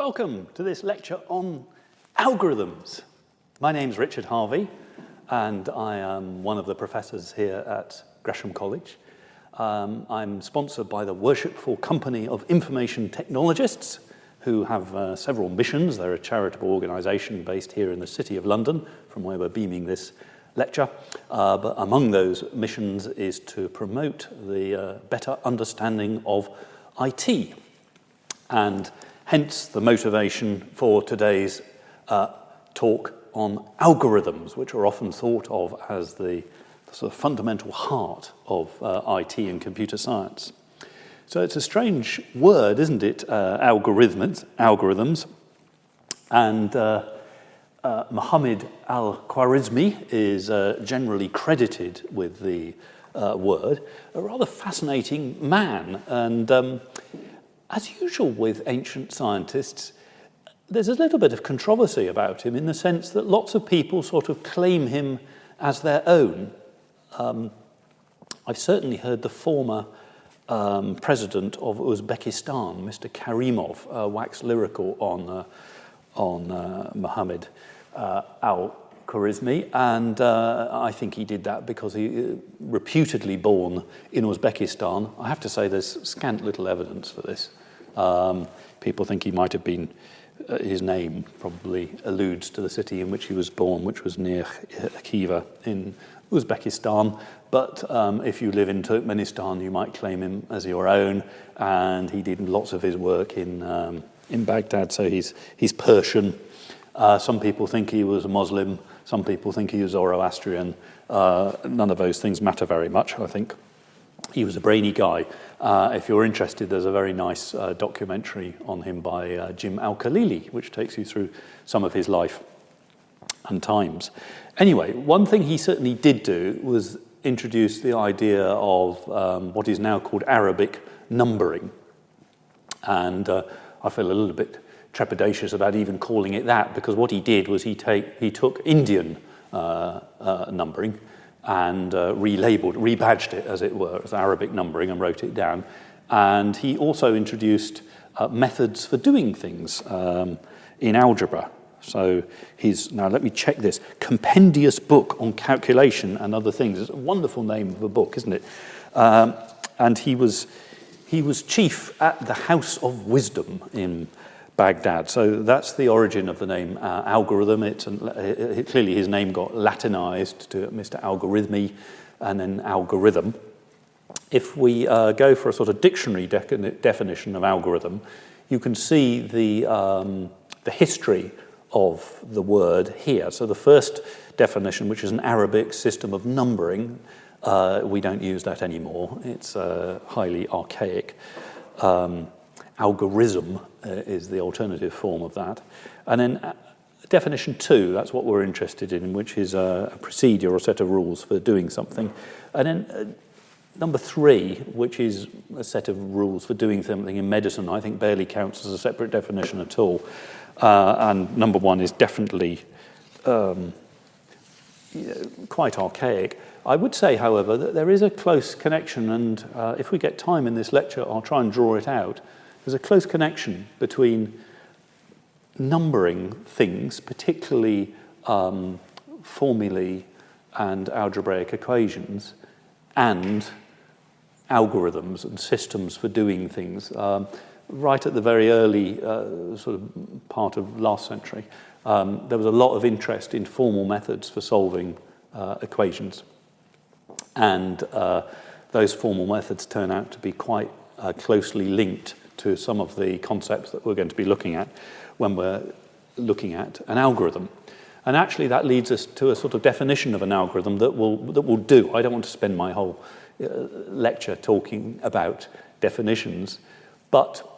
Welcome to this lecture on algorithms. My name's Richard Harvey, and I am one of the professors here at Gresham College. I'm sponsored by the Worshipful Company of Information Technologists, who have several missions. They're a charitable organisation based here in the City of London, from where we're beaming this lecture. But among those missions is to promote the better understanding of IT. And hence the motivation for today's talk on algorithms, which are often thought of as the sort of fundamental heart of IT and computer science. So it's a strange word, isn't it? Algorithms. And Mohammed al-Khwarizmi is generally credited with the word. A rather fascinating man. And as usual with ancient scientists, there's a little bit of controversy about him in the sense that lots of people sort of claim him as their own. I've certainly heard the former president of Uzbekistan, Mr. Karimov, wax lyrical on Mohammed al-Khwarizmi, and I think he did that because he reputedly born in Uzbekistan. I have to say there's scant little evidence for this. People think he might have been, his name probably alludes to the city in which he was born, which was near Khiva in Uzbekistan. But if you live in Turkmenistan, you might claim him as your own. And he did lots of his work in Baghdad, so he's Persian. Some people think he was a Muslim. Some people think he was Zoroastrian. None of those things matter very much, I think. He was a brainy guy. If you're interested, there's a very nice documentary on him by Jim Al-Khalili, which takes you through some of his life and times. Anyway, one thing he certainly did do was introduce the idea of what is now called Arabic numbering. And I feel a little bit trepidatious about even calling it that, because what he did was he took Indian numbering and rebadged it, as it were, as Arabic numbering, and wrote it down. And he also introduced methods for doing things in algebra. So now let me check this, Compendious Book on Calculation and Other Things. It's a wonderful name of a book, isn't it? And he was chief at the House of Wisdom in Baghdad. So that's the origin of the name algorithm. Clearly his name got Latinized to Mr. Algorithmi and then algorithm. If we go for a sort of dictionary definition of algorithm, you can see the history of the word here. So the first definition, which is an Arabic system of numbering, we don't use that anymore. It's highly archaic. Algorithm is the alternative form of that. And then definition 2, that's what we're interested in, which is a procedure or a set of rules for doing something. And then number 3, which is a set of rules for doing something in medicine, I think barely counts as a separate definition at all. And number 1 is definitely quite archaic. I would say, however, that there is a close connection, and if we get time in this lecture, I'll try and draw it out. There's a close connection between numbering things, particularly formulae and algebraic equations, and algorithms and systems for doing things. Right at the very early sort of part of last century, there was a lot of interest in formal methods for solving equations. And those formal methods turn out to be quite closely linked to some of the concepts that we're going to be looking at when we're looking at an algorithm. And actually that leads us to a sort of definition of an algorithm that will do. I don't want to spend my whole lecture talking about definitions, but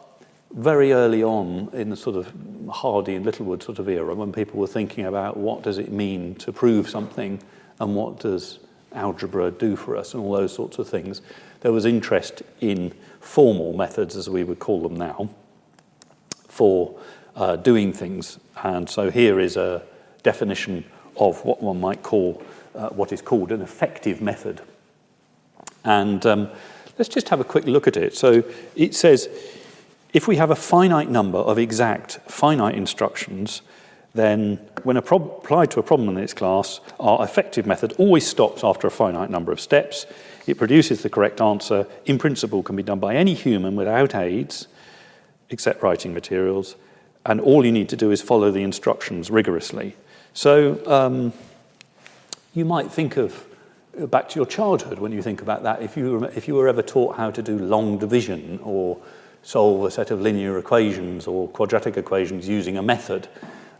very early on in the sort of Hardy and Littlewood sort of era, when people were thinking about what does it mean to prove something and what does algebra do for us and all those sorts of things, there was interest in formal methods, as we would call them now, for doing things. And so here is a definition of what one might call what is called an effective method. And let's just have a quick look at it. So it says, if we have a finite number of exact finite instructions, then when applied to a problem in its class, our effective method always stops after a finite number of steps. It produces the correct answer, in principle can be done by any human without aids, except writing materials, and all you need to do is follow the instructions rigorously. So you might think of, back to your childhood when you think about that, if you were ever taught how to do long division or solve a set of linear equations or quadratic equations using a method,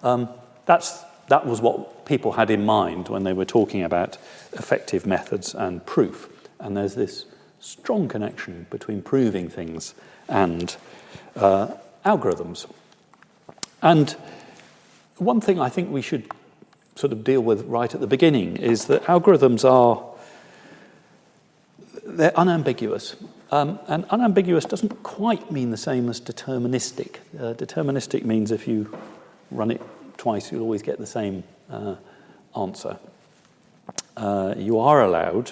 that was what people had in mind when they were talking about effective methods and proof. And there's this strong connection between proving things and algorithms. And one thing I think we should sort of deal with right at the beginning is that algorithms they're unambiguous. And unambiguous doesn't quite mean the same as deterministic. Deterministic means if you run it twice, you'll always get the same answer. You are allowed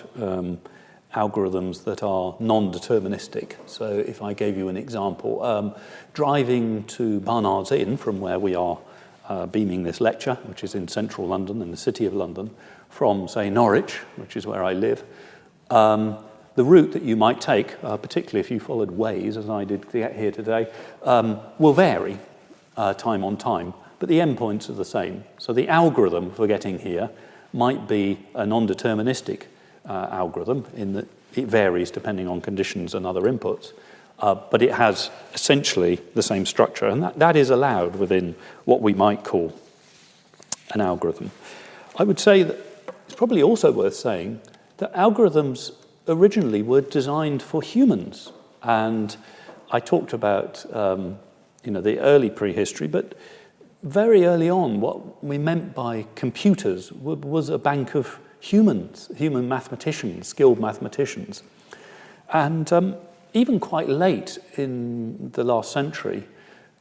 algorithms that are non-deterministic. So if I gave you an example, driving to Barnard's Inn from where we are beaming this lecture, which is in central London, in the city of London, from, say, Norwich, which is where I live, the route that you might take, particularly if you followed Waze, as I did to get here today, will vary time on time, but the endpoints are the same. So the algorithm for getting here might be a non-deterministic algorithm in that it varies depending on conditions and other inputs, but it has essentially the same structure, and that is allowed within what we might call an algorithm. I would say that it's probably also worth saying that algorithms originally were designed for humans, and I talked about the early prehistory, but very early on, what we meant by computers was a bank of humans, human mathematicians, skilled mathematicians. And even quite late in the last century,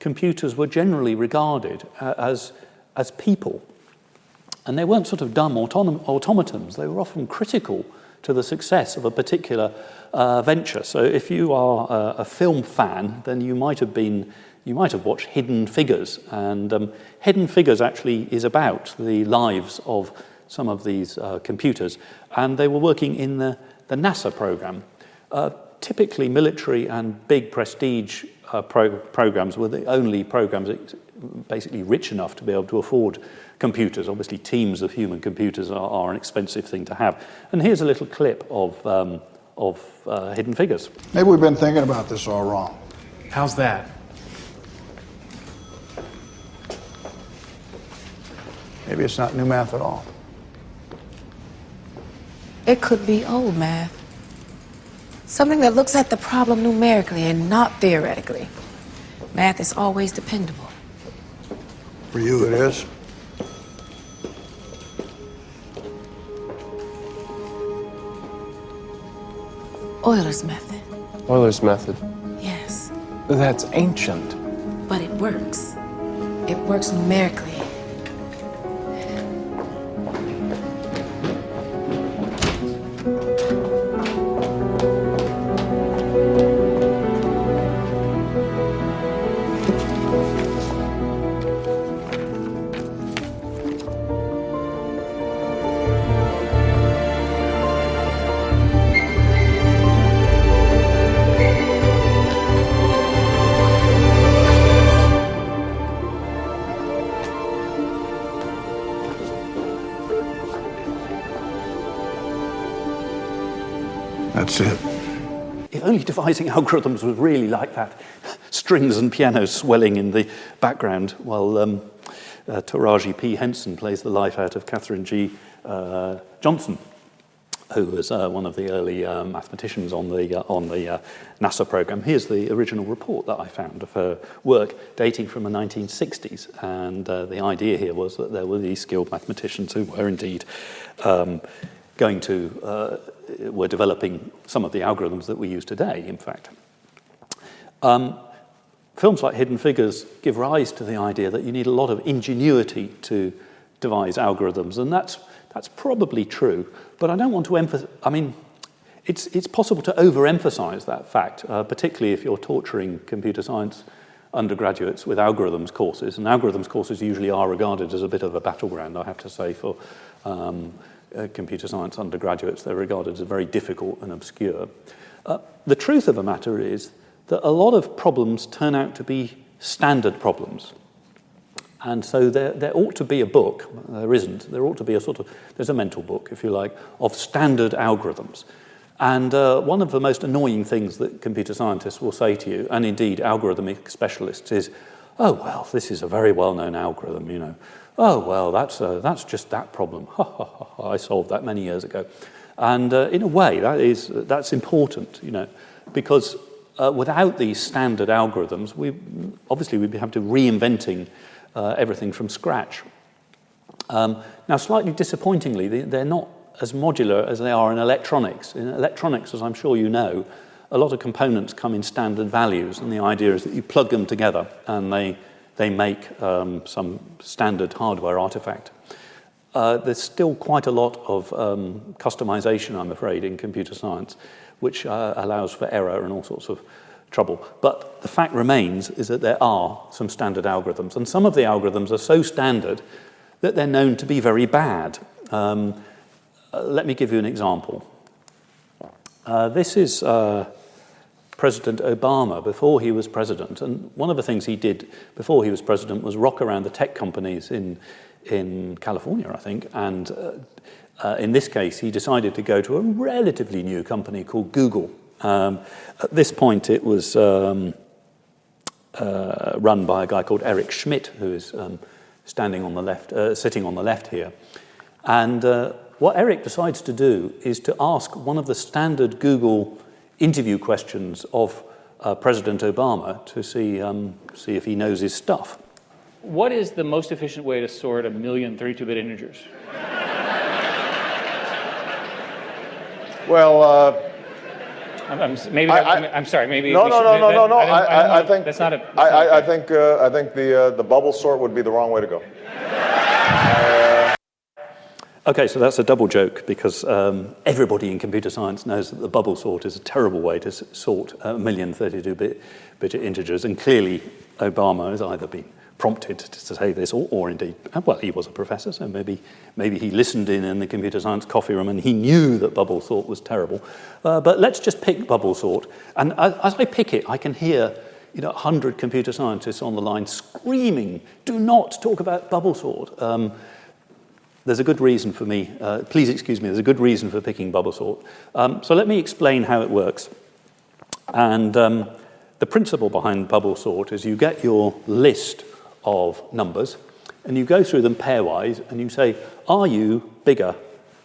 computers were generally regarded as people. And they weren't sort of dumb automatons. They were often critical to the success of a particular venture. So if you are a film fan, then you might have watched Hidden Figures, and Hidden Figures actually is about the lives of some of these computers, and they were working in the NASA program. Typically, military and big prestige programs were the only programs basically rich enough to be able to afford computers. Obviously, teams of human computers are an expensive thing to have. And here's a little clip of Hidden Figures. Maybe we've been thinking about this all wrong. How's that? Maybe it's not new math at all. It could be old math. Something that looks at the problem numerically and not theoretically. Math is always dependable. For you, it is. Euler's method. Euler's method. Yes. That's ancient. But it works. It works numerically. That's it. If only devising algorithms was really like that. Strings and pianos swelling in the background while Taraji P. Henson plays the life out of Catherine G. Johnson, who was one of the early mathematicians on the NASA program. Here's the original report that I found of her work dating from the 1960s. And the idea here was that there were these skilled mathematicians who were indeed were developing some of the algorithms that we use today, in fact. Films like Hidden Figures give rise to the idea that you need a lot of ingenuity to devise algorithms, and that's probably true. But I don't want to emphasize. I mean, It's possible to overemphasize that fact, particularly if you're torturing computer science undergraduates with algorithms courses. And algorithms courses usually are regarded as a bit of a battleground, I have to say, for computer science undergraduates. They're regarded as very difficult and obscure. The truth of the matter is that a lot of problems turn out to be standard problems. And so there ought to be a book, there isn't, there ought to be there's a mental book, if you like, of standard algorithms. And one of the most annoying things that computer scientists will say to you, and indeed algorithmic specialists, is, oh, well, this is a very well-known algorithm, you know. Oh, well, that's just that problem. Ha, ha, ha, ha, I solved that many years ago. And in a way, that's important, you know, because without these standard algorithms, we'd have to reinventing everything from scratch. Now, slightly disappointingly, they're not as modular as they are in electronics. In electronics, as I'm sure you know, a lot of components come in standard values, and the idea is that you plug them together and they make some standard hardware artifact. There's still quite a lot of customization, I'm afraid, in computer science, which allows for error and all sorts of trouble. But the fact remains is that there are some standard algorithms, and some of the algorithms are so standard that they're known to be very bad. Let me give you an example. This is President Obama before he was president, and one of the things he did before he was president was rock around the tech companies in California, I think, and in this case he decided to go to a relatively new company called Google. At this point it was run by a guy called Eric Schmidt, who is sitting on the left here. And what Eric decides to do is to ask one of the standard Google interview questions of President Obama to see if he knows his stuff. What is the most efficient way to sort 1 million 32-bit integers? Well, I'm sorry. Maybe no. I think that's not a. I think the bubble sort would be the wrong way to go. Okay, so that's a double joke because everybody in computer science knows that the bubble sort is a terrible way to sort 1 million 32-bit integers, and clearly Obama has either been prompted to say this, or indeed, well, he was a professor, so maybe he listened in the computer science coffee room and he knew that bubble sort was terrible. But let's just pick bubble sort, and as I pick it, I can hear 100 computer scientists on the line screaming, "Do not talk about bubble sort." There's a good reason for me, please excuse me, there's a good reason for picking bubble sort. So let me explain how it works. And the principle behind bubble sort is you get your list of numbers and you go through them pairwise and you say, are you bigger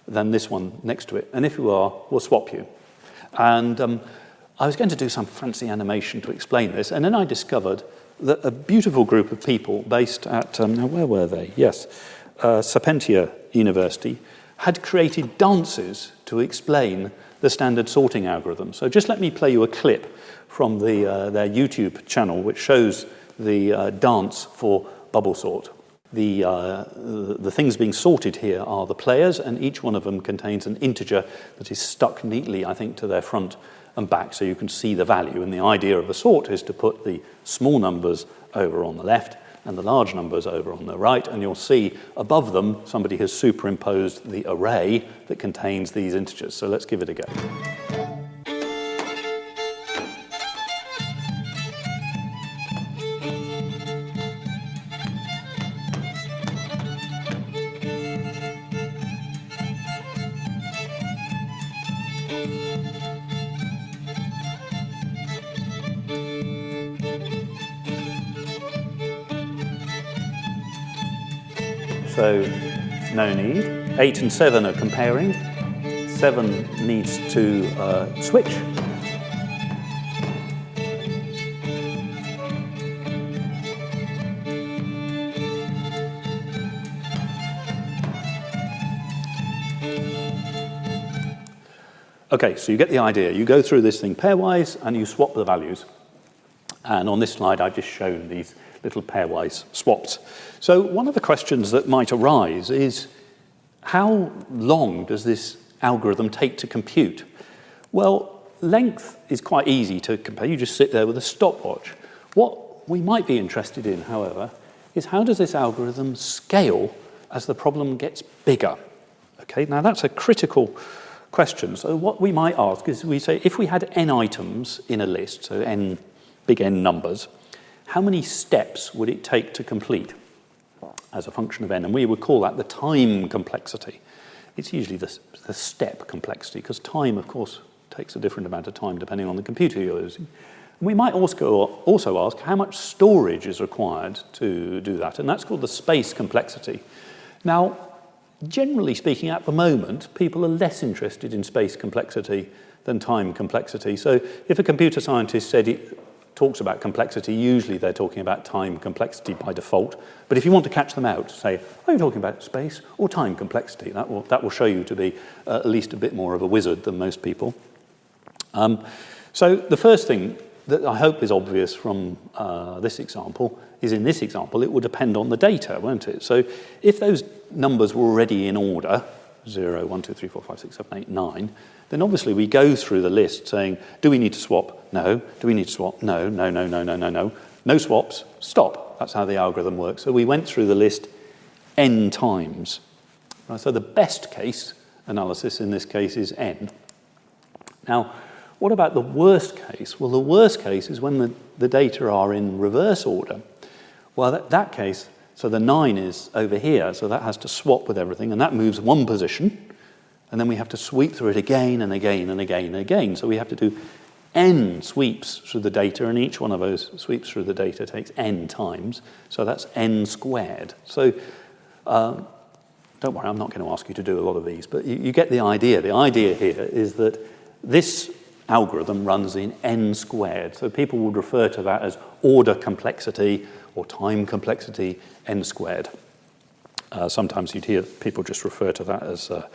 than this one next to it? And if you are, we'll swap you. And I was going to do some fancy animation to explain this, and then I discovered that a beautiful group of people based at, now where were they? Yes. Sapientia University had created dances to explain the standard sorting algorithm. So just let me play you a clip from their YouTube channel, which shows the dance for bubble sort. The things being sorted here are the players, and each one of them contains an integer that is stuck neatly, I think, to their front and back, so you can see the value. And the idea of a sort is to put the small numbers over on the left and the large numbers over on the right, and you'll see above them somebody has superimposed the array that contains these integers. So let's give it a go. So, no need. 8 and 7 are comparing. 7 needs to switch. Okay, so you get the idea. You go through this thing pairwise and you swap the values. And on this slide, I've just shown these little pairwise swaps. So one of the questions that might arise is, how long does this algorithm take to compute? Well, length is quite easy to compare. You just sit there with a stopwatch. What we might be interested in, however, is how does this algorithm scale as the problem gets bigger? Okay, now that's a critical question. So what we might ask is, we say, if we had n items in a list, so n, big N numbers, how many steps would it take to complete as a function of n? And we would call that the time complexity. It's usually the step complexity, because time, of course, takes a different amount of time depending on the computer you're using. And we might also ask how much storage is required to do that, and that's called the space complexity. Now, generally speaking, at the moment, people are less interested in space complexity than time complexity. So if a computer scientist talks about complexity, usually they're talking about time complexity by default. But if you want to catch them out, say, are you talking about space or time complexity? That will show you to be at least a bit more of a wizard than most people. So the first thing that I hope is obvious from this example is, in this example, it will depend on the data, won't it? So if those numbers were already in order, 0, 1, 2, 3, 4, 5, 6, 7, 8, 9, then obviously we go through the list saying, do we need to swap? No. Do we need to swap? No, no, no, no, no, no, no. No swaps, stop. That's how the algorithm works. So we went through the list n times. Right, so the best case analysis in this case is n. Now, what about the worst case? Well, the worst case is when the data are in reverse order. Well, that case, so the 9 is over here, so that has to swap with everything, and that moves one position, and then we have to sweep through it again and again and again and again. So we have to do n sweeps through the data, and each one of those sweeps through the data takes n times, so that's n squared. So don't worry, I'm not going to ask you to do a lot of these, but you get the idea. The idea here is that this algorithm runs in n squared. So people would refer to that as order complexity or time complexity n squared. Sometimes you'd hear people just refer to that as a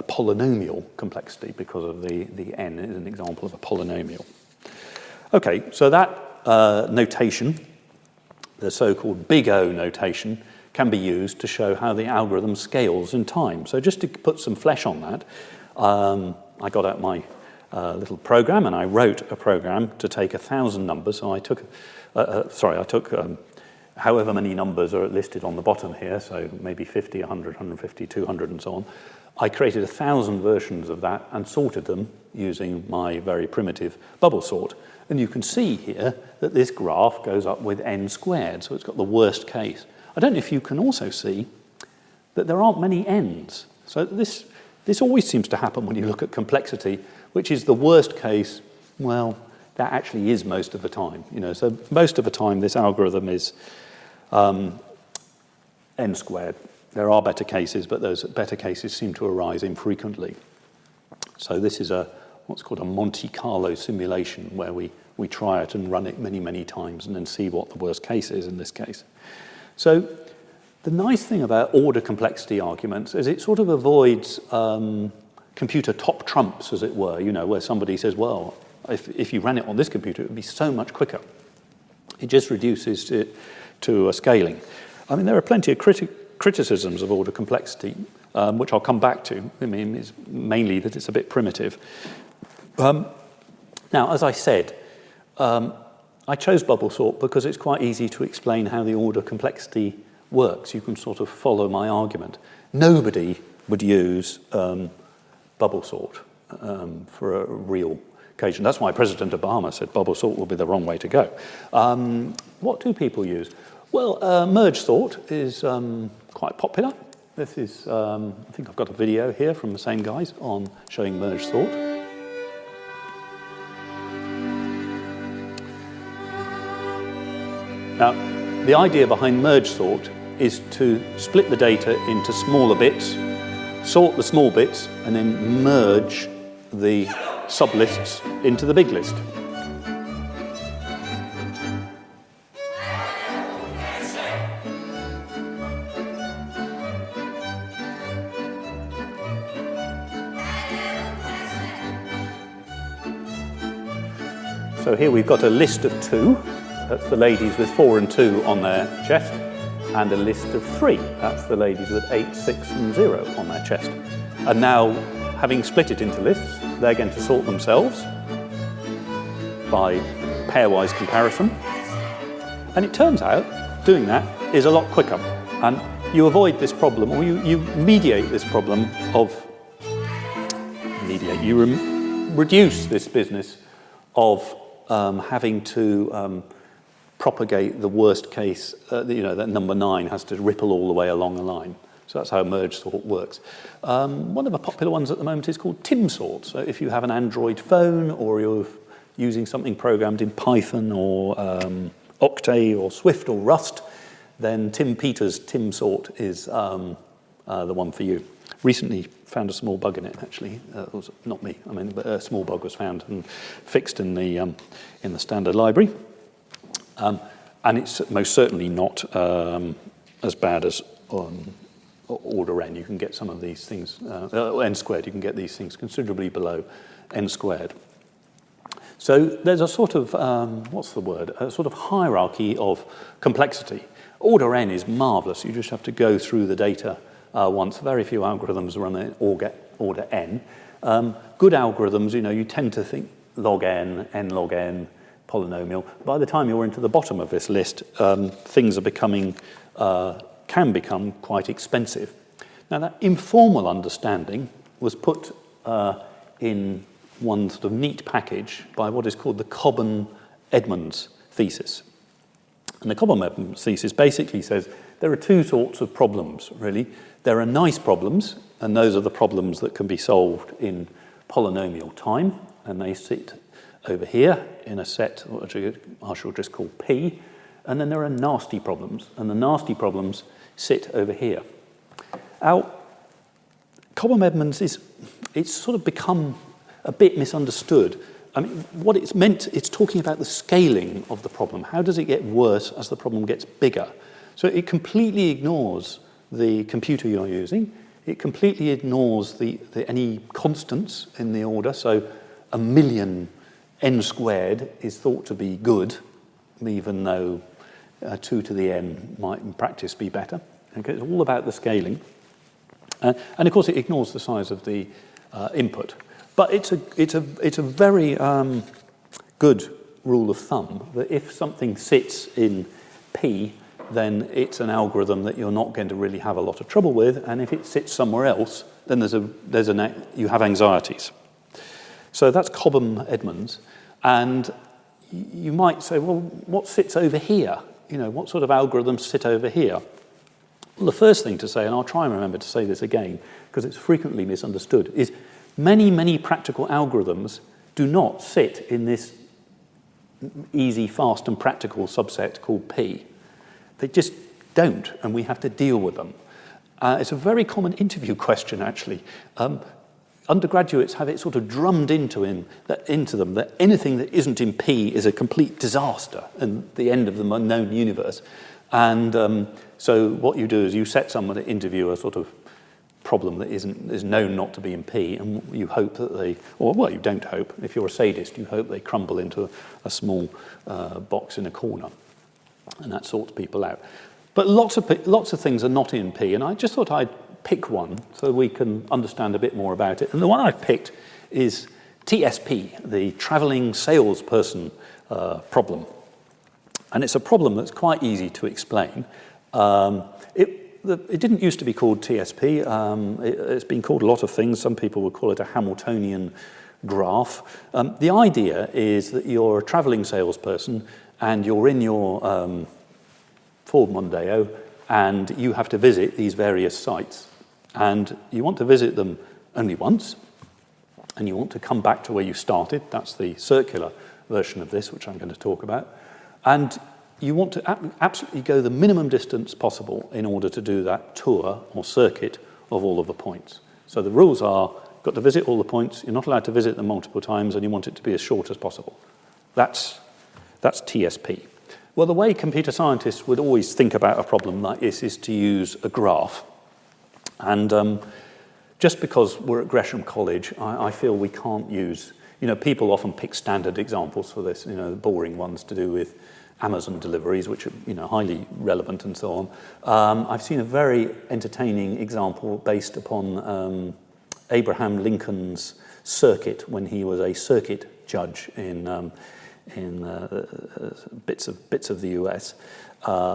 polynomial complexity because of the n is an example of a polynomial. Okay, so that notation, the so-called big O notation, can be used to show how the algorithm scales in time. So just to put some flesh on that, I got out my little program, and I wrote a program to take 1,000 numbers. So I took however many numbers are listed on the bottom here, so maybe 50, 100, 150, 200, and so on. I created 1,000 versions of that and sorted them using my very primitive bubble sort. And you can see here that this graph goes up with n squared, so it's got the worst case. I don't know if you can also see that there aren't many n's. So this always seems to happen when you look at complexity, which is the worst case. Well, that actually is most of the time. So most of the time this algorithm is n squared. There are better cases, but those better cases seem to arise infrequently. So this is what's called a Monte Carlo simulation, where we try it and run it many, many times and then see what the worst case is in this case. So the nice thing about order complexity arguments is it sort of avoids computer top trumps, as it were, where somebody says, well, if you ran it on this computer, it would be so much quicker. It just reduces it to a scaling. I mean, there are plenty of criticisms of order complexity, which I'll come back to. I mean, it's mainly that it's a bit primitive. Now, as I said, I chose bubble sort because it's quite easy to explain how the order complexity works. You can sort of follow my argument. Nobody would use bubble sort for a real occasion. That's why President Obama said bubble sort will be the wrong way to go. What do people use? Well, merge sort is quite popular. This is, I think I've got a video here from the same guys on showing merge sort. Now, the idea behind merge sort is to split the data into smaller bits, sort the small bits, and then merge the sublists into the big list. So here we've got a list of 2. That's the ladies with 4 and 2 on their chest. And a list of 3. That's the ladies with 8, 6 and 0 on their chest. And now, having split it into lists, they're going to sort themselves by pairwise comparison. And it turns out doing that is a lot quicker. And you avoid this problem, or you mediate this problem of, reduce this business of having to propagate the worst case, that number 9 has to ripple all the way along the line. So that's how merge sort works. One of the popular ones at the moment is called Tim sort. So if you have an Android phone, or you're using something programmed in Python or Octave or Swift or Rust, then Tim Peters' Tim sort is the one for you. Recently found a small bug in it, actually. It was not me, but a small bug was found and fixed in the standard library. And it's most certainly not as bad as order n. You can get some of these things, n squared, you can get these things considerably below n squared. So there's a sort of, a sort of hierarchy of complexity. Order n is marvelous. You just have to go through the data once. Very few algorithms run in order n. Good algorithms, you tend to think log n log n, polynomial. By the time you're into the bottom of this list, things are can become quite expensive. Now, that informal understanding was put in one sort of neat package by what is called the Cobham-Edmonds thesis. And the Cobham-Edmonds thesis basically says there are two sorts of problems, really. There are nice problems, and those are the problems that can be solved in polynomial time, and they sit over here in a set which I shall just call P. And then there are nasty problems, and the nasty problems sit over here. Now, Cobham-Edmonds it's sort of become a bit misunderstood. What it's meant, it's talking about the scaling of the problem. How does it get worse as the problem gets bigger? So it completely ignores the computer you're using. It completely ignores any constants in the order. So 1,000,000 n squared is thought to be good, even though 2 to the n might in practice be better. Okay, it's all about the scaling. And of course it ignores the size of the input. But it's a very good rule of thumb that if something sits in P, then it's an algorithm that you're not going to really have a lot of trouble with, and if it sits somewhere else, then you have anxieties. So that's Cobham-Edmonds, and you might say, well, what sits over here? What sort of algorithms sit over here? Well, the first thing to say, and I'll try and remember to say this again, because it's frequently misunderstood, is many, many practical algorithms do not sit in this easy, fast, and practical subset called P. They just don't, and we have to deal with them. It's a very common interview question, actually. Undergraduates have it sort of drummed into them that anything that isn't in P is a complete disaster and the end of the known universe. And so what you do is you set someone to interview a sort of problem that is known not to be in P, and you hope that you don't hope. If you're a sadist, you hope they crumble into a small box in a corner, and that sorts people out. But lots of things are not in P, and I just thought I'd pick one so we can understand a bit more about it. And the one I've picked is TSP, the traveling salesperson problem. And it's a problem that's quite easy to explain. It didn't used to be called TSP. It's been called a lot of things. Some people would call it a Hamiltonian graph. The idea is that you're a traveling salesperson and you're in your Ford Mondeo and you have to visit these various sites. And you want to visit them only once, and you want to come back to where you started. That's the circular version of this, which I'm going to talk about. And you want to absolutely go the minimum distance possible in order to do that tour or circuit of all of the points. So the rules are, you've got to visit all the points, you're not allowed to visit them multiple times, and you want it to be as short as possible. That's TSP. Well, the way computer scientists would always think about a problem like this is to use a graph. And just because we're at Gresham College, I feel we can't use, people often pick standard examples for this, the boring ones to do with Amazon deliveries, which are, highly relevant and so on. I've seen a very entertaining example based upon Abraham Lincoln's circuit when he was a circuit judge in bits of the US,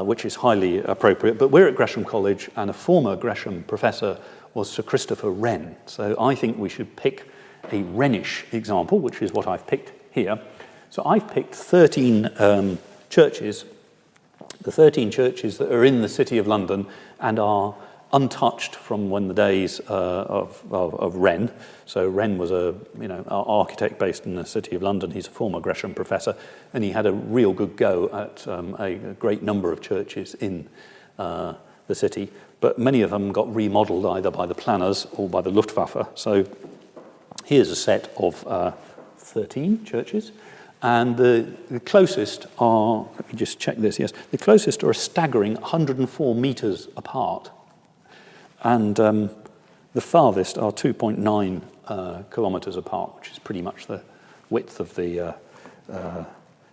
which is highly appropriate. But we're at Gresham College, and a former Gresham professor was Sir Christopher Wren. So I think we should pick a Wrenish example, which is what I've picked here. So I've picked 13 churches, the 13 churches that are in the City of London and are untouched from when the days of Wren. So Wren was an architect based in the City of London. He's a former Gresham professor, and he had a real good go at a great number of churches in the city. But many of them got remodelled either by the planners or by the Luftwaffe. So here's a set of 13 churches. And the closest are, let me just check this, yes, the closest are a staggering 104 metres apart. And the farthest are 2.9 kilometres apart, which is pretty much the width of the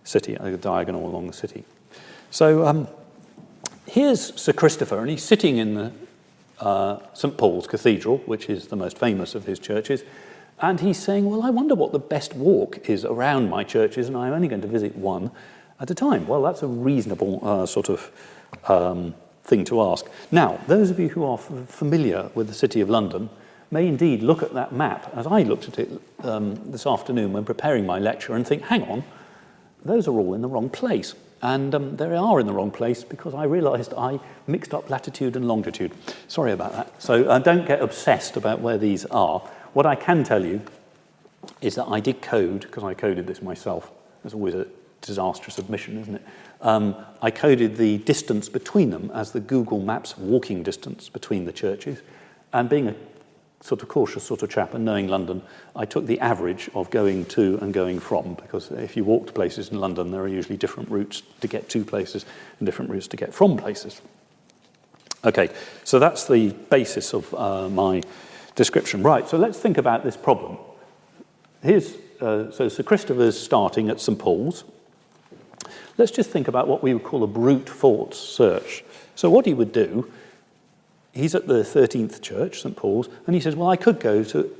city, the diagonal along the city. So here's Sir Christopher, and he's sitting in the St. Paul's Cathedral, which is the most famous of his churches, and he's saying, well, I wonder what the best walk is around my churches, and I'm only going to visit one at a time. Well, that's a reasonable sort of thing to ask. Now, those of you who are familiar with the City of London may indeed look at that map, as I looked at it this afternoon when preparing my lecture, and think, hang on, those are all in the wrong place. And they are in the wrong place because I realised I mixed up latitude and longitude. Sorry about that. So don't get obsessed about where these are. What I can tell you is that I did code, because I coded this myself. There's always a disastrous admission, isn't it? I coded the distance between them as the Google Maps walking distance between the churches. And being a sort of cautious sort of chap and knowing London, I took the average of going to and going from, because if you walk to places in London, there are usually different routes to get to places and different routes to get from places. Okay, so that's the basis of my description. Right, so let's think about this problem. Here's, so Sir Christopher's starting at St. Paul's. Let's just think about what we would call a brute force search. So what he would do, he's at the 13th church, St. Paul's, and he says, well, I could go to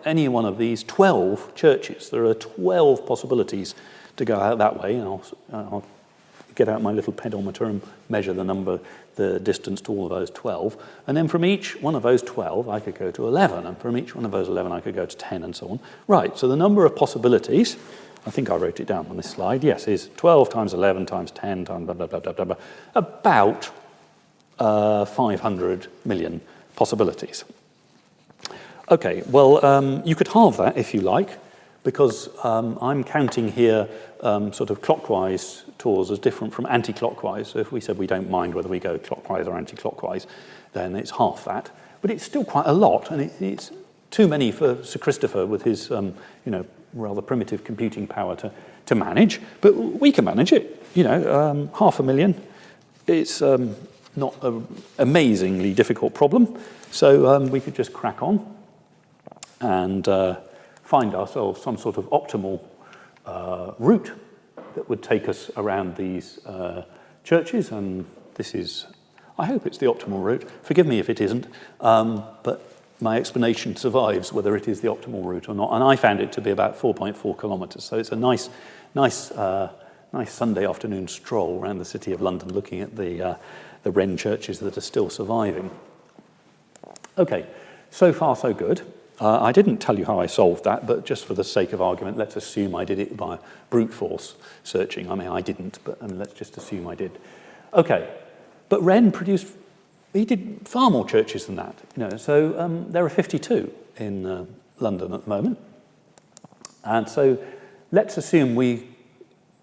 any one of these 12 churches. There are 12 possibilities to go out that way, and I'll get out my little pedometer and measure the distance to all of those 12. And then from each one of those 12, I could go to 11. And from each one of those 11, I could go to 10 and so on. Right, so the number of possibilities, I think I wrote it down on this slide, yes, is 12 times 11 times 10 times blah, blah, blah, blah, blah, blah, about 500 million possibilities. Okay, well, you could halve that if you like, because I'm counting here sort of clockwise tours as different from anti-clockwise. So if we said we don't mind whether we go clockwise or anti-clockwise, then it's half that. But it's still quite a lot, and it's too many for Sir Christopher with his rather primitive computing power to manage. But we can manage it. 500,000. It's not an amazingly difficult problem. So we could just crack on and find ourselves some sort of optimal route that would take us around these churches. And this is, I hope it's the optimal route. Forgive me if it isn't, but my explanation survives whether it is the optimal route or not. And I found it to be about 4.4 kilometres. So it's a nice Sunday afternoon stroll around the City of London, looking at the Wren churches that are still surviving. Okay, so far so good. I didn't tell you how I solved that, but just for the sake of argument, let's assume I did it by brute force searching. I mean, I didn't, but let's just assume I did. Okay, but Wren he did far more churches than that. So there are 52 in London at the moment. And so let's assume we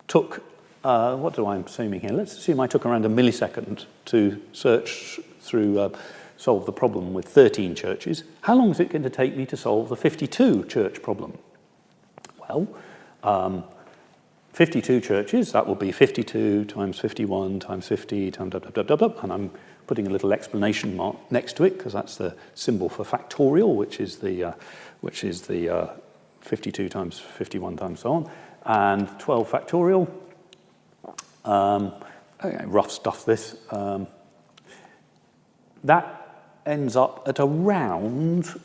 took, what do I am assuming here? Let's assume I took around a millisecond to search through solve the problem with 13 churches. How long is it going to take me to solve the 52 church problem? Well, 52 churches, that will be 52 times 51 times 50 times blah, blah, blah, blah, blah, and I'm putting a little exclamation mark next to it because that's the symbol for factorial, which is the 52 times 51 times so on, and 12 factorial. Okay, rough stuff this. That ends up at around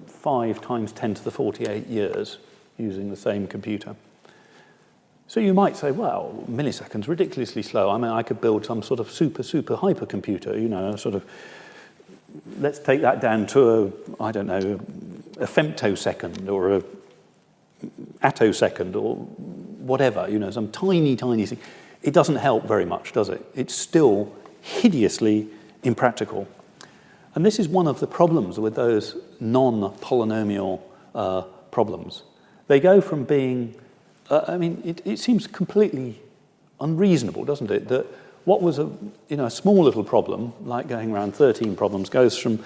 5 times 10 to the 48 years using the same computer. So you might say, well, milliseconds, ridiculously slow. I mean, I could build some sort of super hypercomputer, you know, sort of, let's take that down to a femtosecond or a attosecond or whatever, you know, some tiny thing. It doesn't help very much, does it? It's still hideously impractical. And this is one of the problems with those non-polynomial problems. They go from being, it seems completely unreasonable, doesn't it, that what was a small little problem, like going around 13 problems, goes from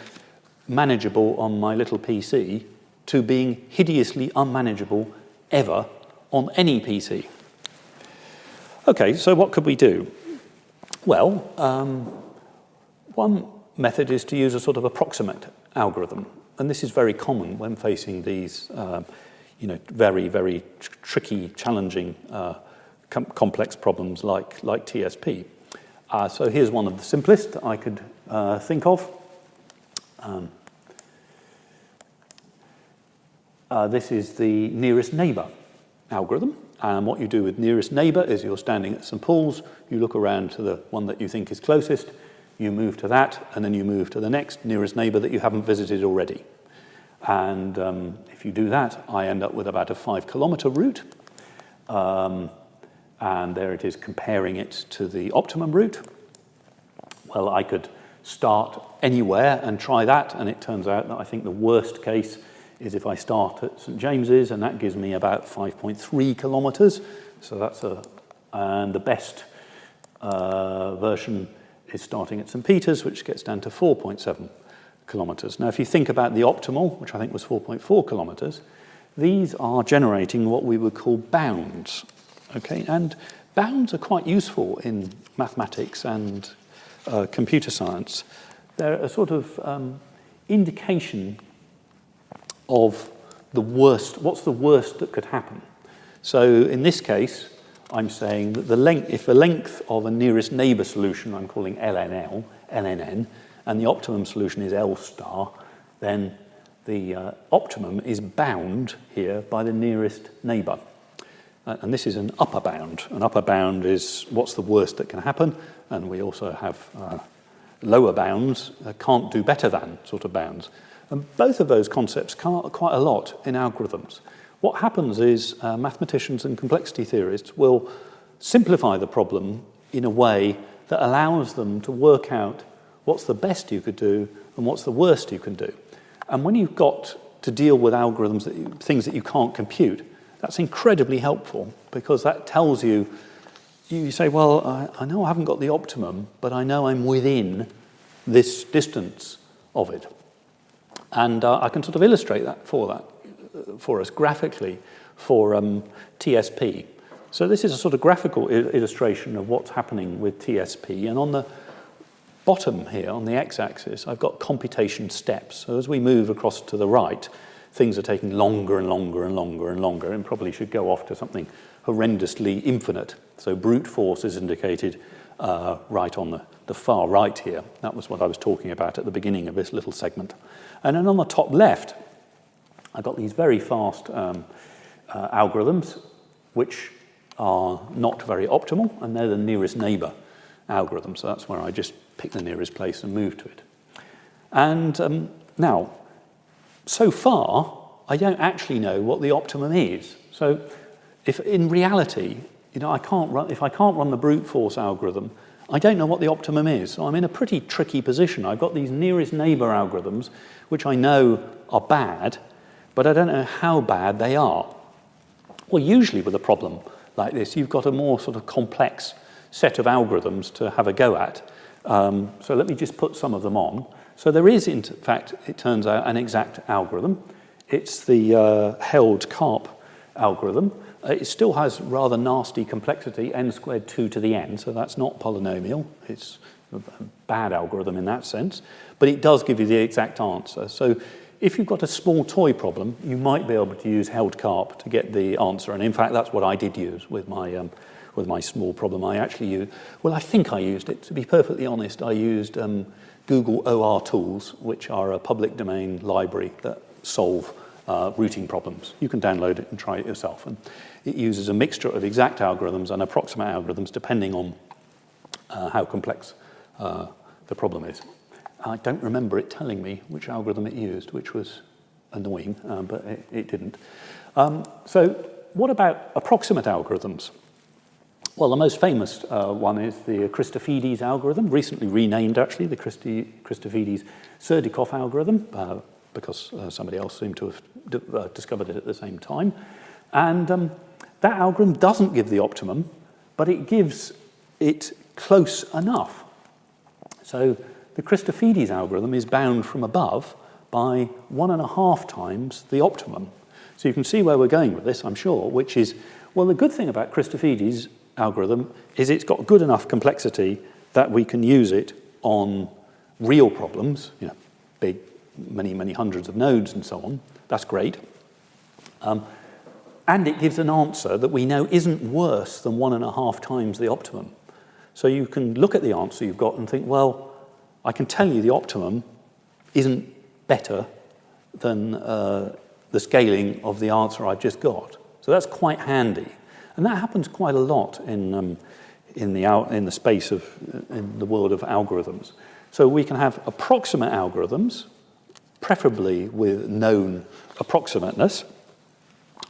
manageable on my little PC to being hideously unmanageable ever on any PC. Okay, so what could we do? Well, one method is to use a sort of approximate algorithm, and this is very common when facing these, very, very tricky, challenging, complex problems like TSP. So here's one of the simplest I could think of. This is the nearest neighbor algorithm. And what you do with nearest neighbor is you're standing at St. Paul's, you look around to the one that you think is closest, you move to that, and then you move to the next nearest neighbor that you haven't visited already. And if you do that, I end up with about a 5-kilometer route. And there it is comparing it to the optimum route. Well, I could start anywhere and try that, and it turns out that I think the worst case is if I start at St. James's, and that gives me about 5.3 kilometres. So that's and the best version is starting at St. Peter's, which gets down to 4.7 kilometres. Now, if you think about the optimal, which I think was 4.4 kilometres, these are generating what we would call bounds. Okay, and bounds are quite useful in mathematics and computer science. They're a sort of indication of the worst, what's the worst that could happen. So in this case, I'm saying that if the length of a nearest neighbor solution I'm calling LNN, and the optimum solution is L star, then the optimum is bound here by the nearest neighbor. And this is an upper bound. An upper bound is what's the worst that can happen, and we also have lower bounds, can't do better than sort of bounds. And both of those concepts come up quite a lot in algorithms. What happens is mathematicians and complexity theorists will simplify the problem in a way that allows them to work out what's the best you could do and what's the worst you can do. And when you've got to deal with algorithms, things that you can't compute, that's incredibly helpful, because that tells you say, well, I know I haven't got the optimum, but I know I'm within this distance of it. And I can sort of illustrate that for us graphically for TSP. So this is a sort of graphical illustration of what's happening with TSP. And on the bottom here, on the x-axis, I've got computation steps. So as we move across to the right, things are taking longer and longer and longer and longer, and probably should go off to something horrendously infinite. So brute force is indicated right on the far right here. That was what I was talking about at the beginning of this little segment. And then on the top left, I've got these very fast algorithms, which are not very optimal, and they're the nearest neighbor algorithm. So that's where I just pick the nearest place and move to it. And now, so far, I don't actually know what the optimum is. So if in reality, if I can't run the brute force algorithm, I don't know what the optimum is. So I'm in a pretty tricky position. I've got these nearest neighbor algorithms, which I know are bad, but I don't know how bad they are. Well, usually with a problem like this, you've got a more sort of complex set of algorithms to have a go at. So let me just put some of them on. So there is, in fact, it turns out, an exact algorithm. It's the held-carp algorithm. It still has rather nasty complexity, n squared 2 to the n, so that's not polynomial. It's a bad algorithm in that sense, but it does give you the exact answer. So if you've got a small toy problem, you might be able to use held-carp to get the answer, and in fact, that's what I did use with my small problem. I actually used, well, I think I used it. To be perfectly honest, I used Google OR tools, which are a public domain library that solve routing problems. You can download it and try it yourself. And it uses a mixture of exact algorithms and approximate algorithms depending on how complex the problem is. I don't remember it telling me which algorithm it used, which was annoying, but it didn't. So what about approximate algorithms? Well, the most famous one is the Christofides algorithm, recently renamed, actually, the Christofides-Serdikov algorithm, because somebody else seemed to have discovered it at the same time. And that algorithm doesn't give the optimum, but it gives it close enough. So the Christofides algorithm is bound from above by 1.5 times the optimum. So you can see where we're going with this, I'm sure, which is, well, the good thing about Christofides algorithm is it's got good enough complexity that we can use it on real problems, big, many hundreds of nodes and so on. That's great. And it gives an answer that we know isn't worse than 1.5 times the optimum. So you can look at the answer you've got and think, well, I can tell you the optimum isn't better than the scaling of the answer I've just got. So that's quite handy. And that happens quite a lot in the space of, in the world of algorithms. So we can have approximate algorithms, preferably with known approximateness,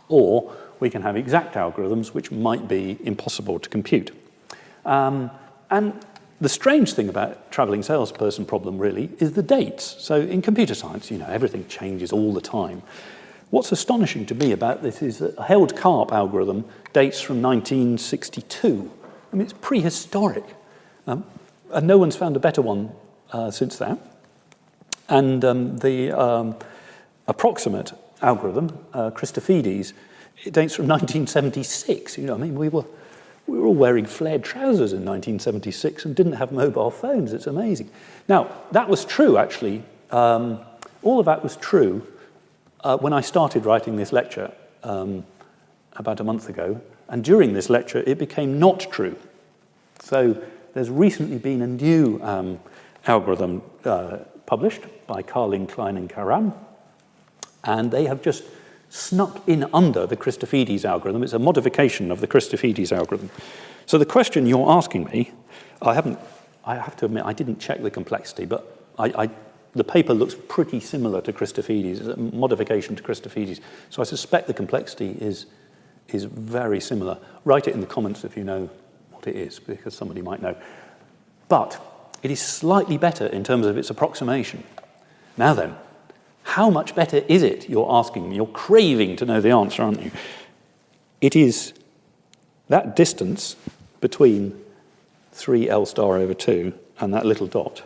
or we can have exact algorithms which might be impossible to compute. And the strange thing about traveling salesperson problem really is the dates. So in computer science, everything changes all the time. What's astonishing to me about this is that a Held-Karp algorithm dates from 1962. I mean, it's prehistoric. And no one's found a better one since that. And the approximate algorithm, Christofides, it dates from 1976. I mean, we were all wearing flared trousers in 1976 and didn't have mobile phones. It's amazing. Now, that was true, actually. All of that was true when I started writing this lecture about a month ago. And during this lecture, it became not true. So there's recently been a new algorithm published by Carlin, Klein, and Karam. And they have just snuck in under the Christofides algorithm. It's a modification of the Christofides algorithm. So the question you're asking me, I have to admit, I didn't check the complexity, but the paper looks pretty similar to Christofides, it's a modification to Christofides. So I suspect the complexity is very similar. Write it in the comments if you know what it is, because somebody might know. But it is slightly better in terms of its approximation. Now then, how much better is it, you're asking me? You're craving to know the answer, aren't you? It is that distance between 3L star over 2 and that little dot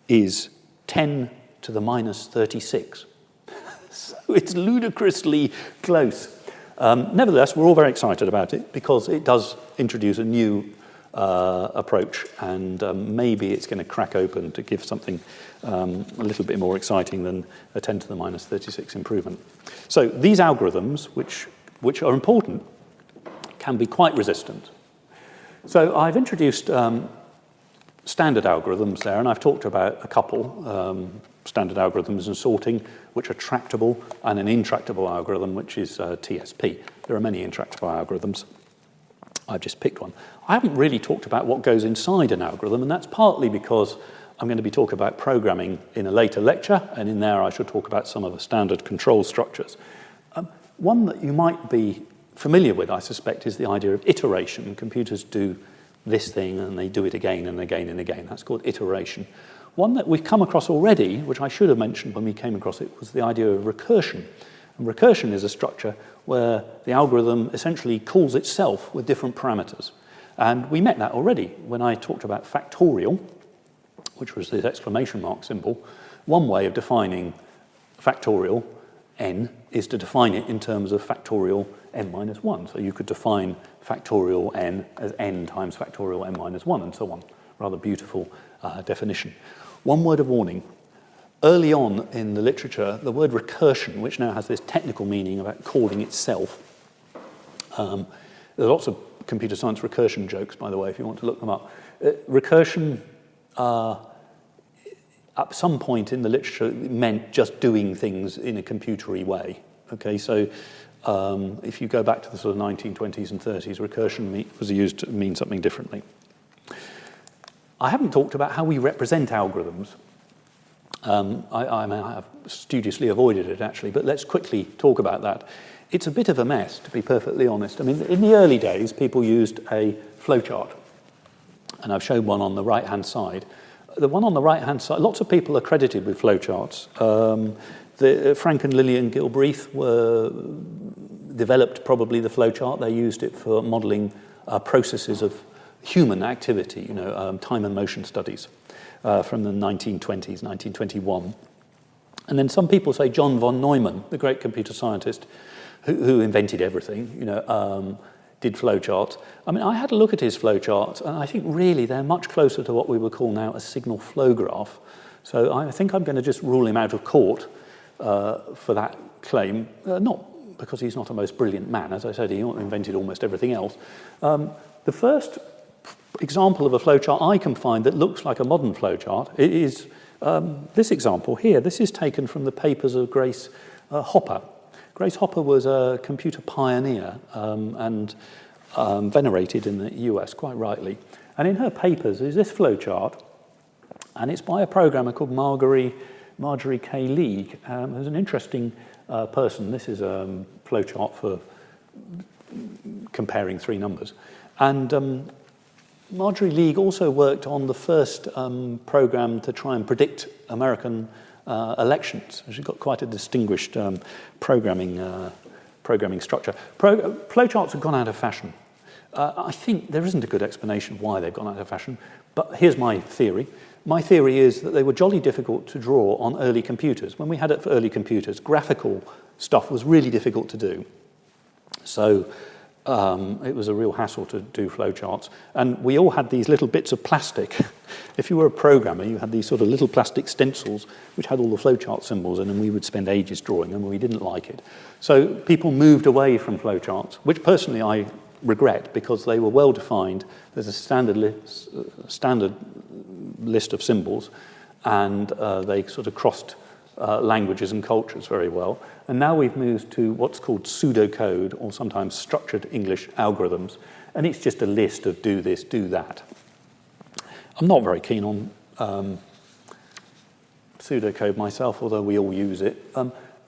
is 10 to the minus 36. So it's ludicrously close. Nevertheless, we're all very excited about it because it does introduce a new approach, and maybe it's going to crack open to give something a little bit more exciting than a 10 to the minus 36 improvement. So these algorithms, which are important, can be quite resistant. So I've introduced standard algorithms there, and I've talked about a couple, standard algorithms and sorting, which are tractable, and an intractable algorithm, which is TSP. There are many intractable algorithms. I've just picked one. I haven't really talked about what goes inside an algorithm, and that's partly because I'm going to be talking about programming in a later lecture, and in there I shall talk about some of the standard control structures. One that you might be familiar with, I suspect, is the idea of iteration. Computers do this thing, and they do it again and again and again. That's called iteration. One that we've come across already, which I should have mentioned when we came across it, was the idea of recursion. And recursion is a structure where the algorithm essentially calls itself with different parameters. And we met that already when I talked about factorial, which was this exclamation mark symbol. One way of defining factorial n is to define it in terms of factorial n minus 1. So you could define factorial n as n times factorial n minus 1 and so on. Rather beautiful definition. One word of warning. Early on in the literature, the word recursion, which now has this technical meaning about calling itself. There are lots of computer science recursion jokes, by the way, if you want to look them up. Recursion at some point in the literature, it meant just doing things in a computery way. Okay, so if you go back to the sort of 1920s and 30s, recursion was used to mean something differently. I haven't talked about how we represent algorithms. I have studiously avoided it, actually, but let's quickly talk about that. It's a bit of a mess, to be perfectly honest. I mean, in the early days, people used a flowchart, and I've shown one on the right-hand side. The one on the right-hand side, lots of people are credited with flowcharts. Frank and Lillian Gilbreth developed probably the flowchart. They used it for modeling processes of human activity, time and motion studies from the 1920s, 1921. And then some people say John von Neumann, the great computer scientist who invented everything, did flowcharts. I mean, I had a look at his flowcharts, and I think really they're much closer to what we would call now a signal flow graph. So I think I'm going to just rule him out of court for that claim, not because he's not a most brilliant man. As I said, he invented almost everything else. The first example of a flowchart I can find that looks like a modern flowchart is this example here. This is taken from the papers of Grace Hopper. Grace Hopper was a computer pioneer and venerated in the US, quite rightly. And in her papers is this flowchart, and it's by a programmer called Marjorie K. League, who's an interesting person. This is a flowchart for comparing three numbers. And Marjorie League also worked on the first program to try and predict American elections. She's got quite a distinguished programming structure. Flowcharts have gone out of fashion. I think there isn't a good explanation why they've gone out of fashion, but here's my theory. My theory is that they were jolly difficult to draw on early computers. When we had it for early computers, graphical stuff was really difficult to do. So it was a real hassle to do flowcharts. And we all had these little bits of plastic. If you were a programmer, you had these sort of little plastic stencils which had all the flowchart symbols in, and we would spend ages drawing them, and we didn't like it. So people moved away from flowcharts, which personally I regret, because they were well defined. There's a standard list of symbols, and they sort of crossed languages and cultures very well. And now we've moved to what's called pseudocode, or sometimes structured English algorithms, and it's just a list of do this, do that. I'm not very keen on pseudocode myself, although we all use it,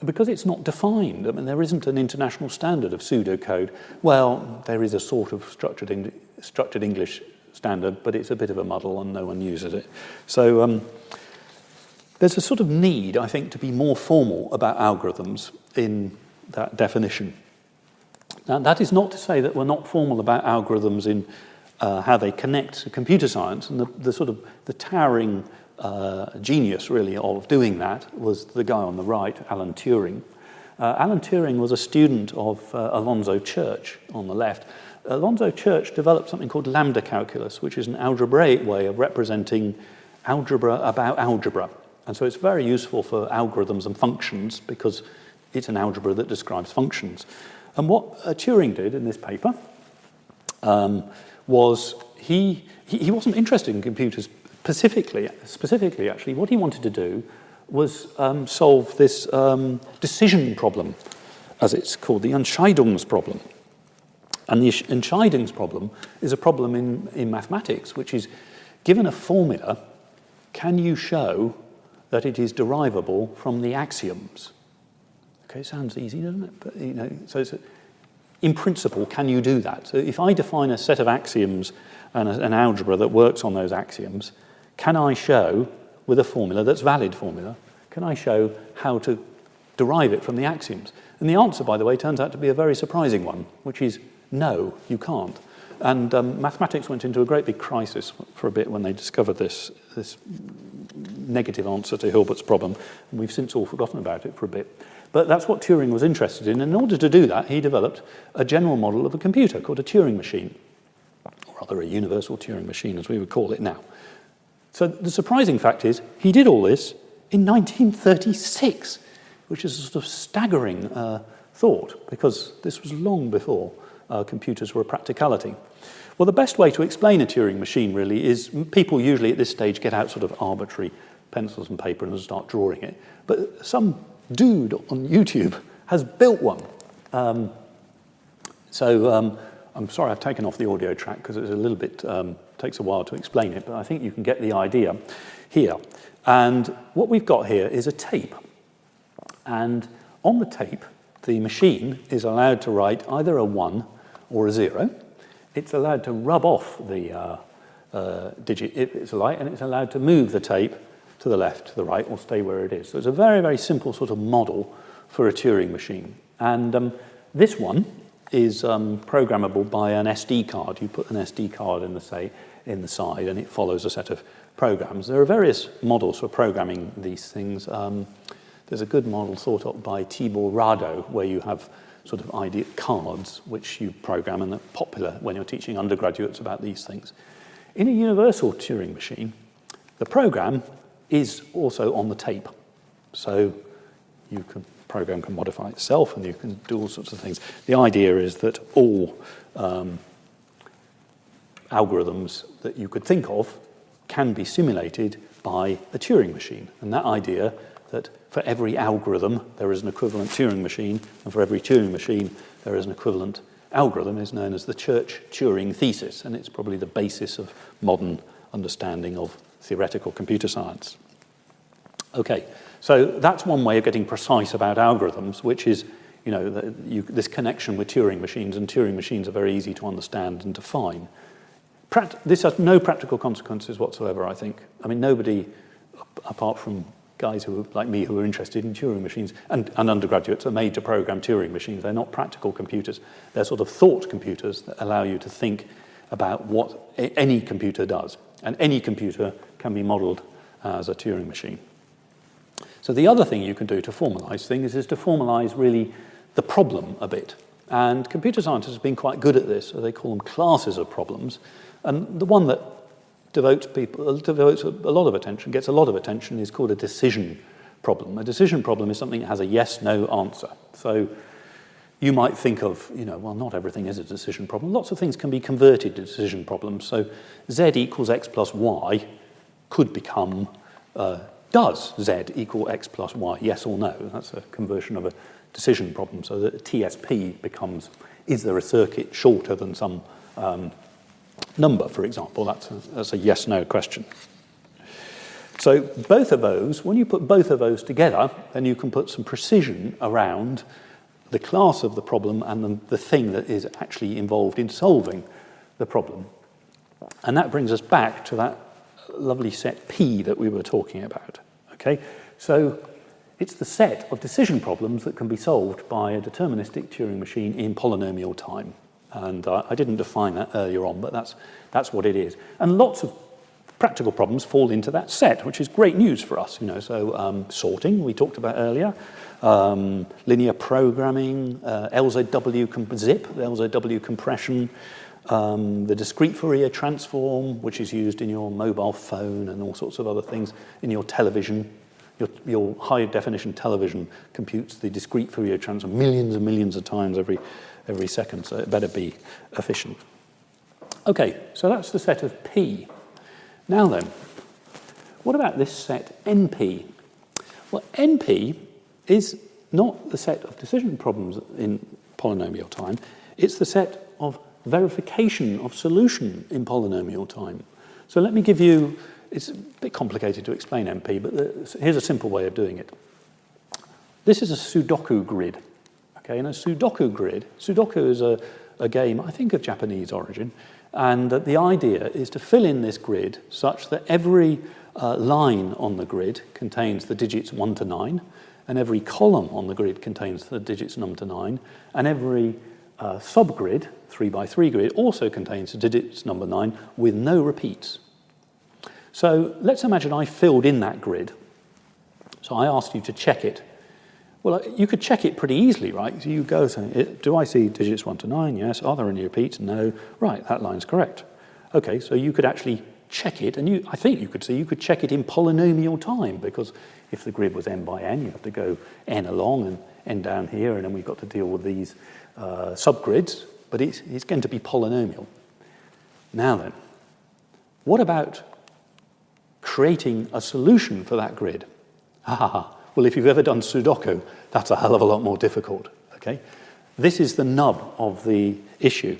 because it's not defined. I mean, there isn't an international standard of pseudocode. Well, there is a sort of structured English standard, but it's a bit of a muddle and no one uses it. So there's a sort of need, I think, to be more formal about algorithms in that definition. Now, that is not to say that we're not formal about algorithms in how they connect to computer science, and the sort of the towering genius, really, of doing that was the guy on the right, Alan Turing. Alan Turing was a student of Alonzo Church on the left. Alonzo Church developed something called lambda calculus, which is an algebraic way of representing algebra about algebra. And so it's very useful for algorithms and functions because it's an algebra that describes functions. And what Turing did in this paper was he wasn't interested in computers specifically. Actually, what he wanted to do was solve this decision problem, as it's called, the Entscheidungsproblem. And the Entscheidungsproblem is a problem in mathematics, which is, given a formula, can you show that it is derivable from the axioms? Okay, sounds easy, doesn't it? But, so it's in principle, can you do that? So if I define a set of axioms and an algebra that works on those axioms, can I show, with a formula that's valid formula, can I show how to derive it from the axioms? And the answer, by the way, turns out to be a very surprising one, which is no, you can't. And mathematics went into a great big crisis for a bit when they discovered this negative answer to Hilbert's problem, and we've since all forgotten about it for a bit. But that's what Turing was interested in. In order to do that, he developed a general model of a computer called a Turing machine, or rather a universal Turing machine, as we would call it now. So the surprising fact is he did all this in 1936, which is a sort of staggering thought, because this was long before computers were a practicality. Well, the best way to explain a Turing machine, really, is people usually at this stage get out sort of arbitrary pencils and paper and start drawing it. But some dude on YouTube has built one. I'm sorry I've taken off the audio track because it's a little bit, takes a while to explain it, but I think you can get the idea here. And what we've got here is a tape. And on the tape, the machine is allowed to write either a 1 or a 0. It's allowed to rub off the digit if it's a light, and it's allowed to move the tape to the left, to the right, or stay where it is. So it's a very, very simple sort of model for a Turing machine. And this one is programmable by an SD card. You put an SD card in the side, and it follows a set of programs. There are various models for programming these things. There's a good model thought up by Tibor Rado, where you have sort of idea cards which you program, and they're popular when you're teaching undergraduates about these things. In a universal Turing machine, the program is also on the tape. So program can modify itself, and you can do all sorts of things. The idea is that all algorithms that you could think of can be simulated by a Turing machine. And that idea that for every algorithm there is an equivalent Turing machine, and for every Turing machine there is an equivalent algorithm, is known as the Church-Turing thesis, and it's probably the basis of modern understanding of theoretical computer science. Okay, so that's one way of getting precise about algorithms, which is, this connection with Turing machines, and Turing machines are very easy to understand and define. This has no practical consequences whatsoever, I think. I mean, nobody, apart from guys who, like me, who are interested in Turing machines, and undergraduates are made to program Turing machines. They're not practical computers. They're sort of thought computers that allow you to think about what any computer does. And any computer can be modeled as a Turing machine. So the other thing you can do to formalize things is to formalize really the problem a bit. And computer scientists have been quite good at this. So they call them classes of problems. And the one that devotes a lot of attention, gets a lot of attention, is called a decision problem. A decision problem is something that has a yes-no answer. So you might think of, well, not everything is a decision problem. Lots of things can be converted to decision problems. So z equals x plus y could become, does z equal x plus y, yes or no? That's a conversion of a decision problem. So that TSP becomes, is there a circuit shorter than some number, for example? That's a yes-no question. So both of those, when you put both of those together, then you can put some precision around the class of the problem and the thing that is actually involved in solving the problem. And that brings us back to that lovely set P that we were talking about. Okay, so it's the set of decision problems that can be solved by a deterministic Turing machine in polynomial time. And I didn't define that earlier on, but that's what it is. And lots of practical problems fall into that set, which is great news for us. So sorting, we talked about earlier, linear programming, LZW zip, LZW compression, the discrete Fourier transform, which is used in your mobile phone and all sorts of other things, in your television. Your high-definition television computes the discrete Fourier transform millions and millions of times every second, so it better be efficient. Okay, so that's the set of P. Now then, what about this set NP? Well, NP is not the set of decision problems in polynomial time, it's the set of verification of solution in polynomial time. So let me give you, it's a bit complicated to explain NP, but here's a simple way of doing it. This is a Sudoku grid. Okay, and a Sudoku is a game, I think, of Japanese origin, and the idea is to fill in this grid such that every line on the grid contains the digits 1 to 9, and every column on the grid contains the digits num to 9, and every subgrid, 3 by 3 grid, also contains the digits number 9 with no repeats. So let's imagine I filled in that grid. So I asked you to check it. Well, you could check it pretty easily, right? So you go saying, do I see digits 1 to 9? Yes. Are there any repeats? No. Right, that line's correct. Okay, so you could actually check it, and I think you could check it in polynomial time, because if the grid was n by n, you have to go n along and n down here, and then we've got to deal with these subgrids, but it's going to be polynomial. Now then, what about creating a solution for that grid. Ha ha ha. Well, if you've ever done Sudoku, that's a hell of a lot more difficult, okay? This is the nub of the issue.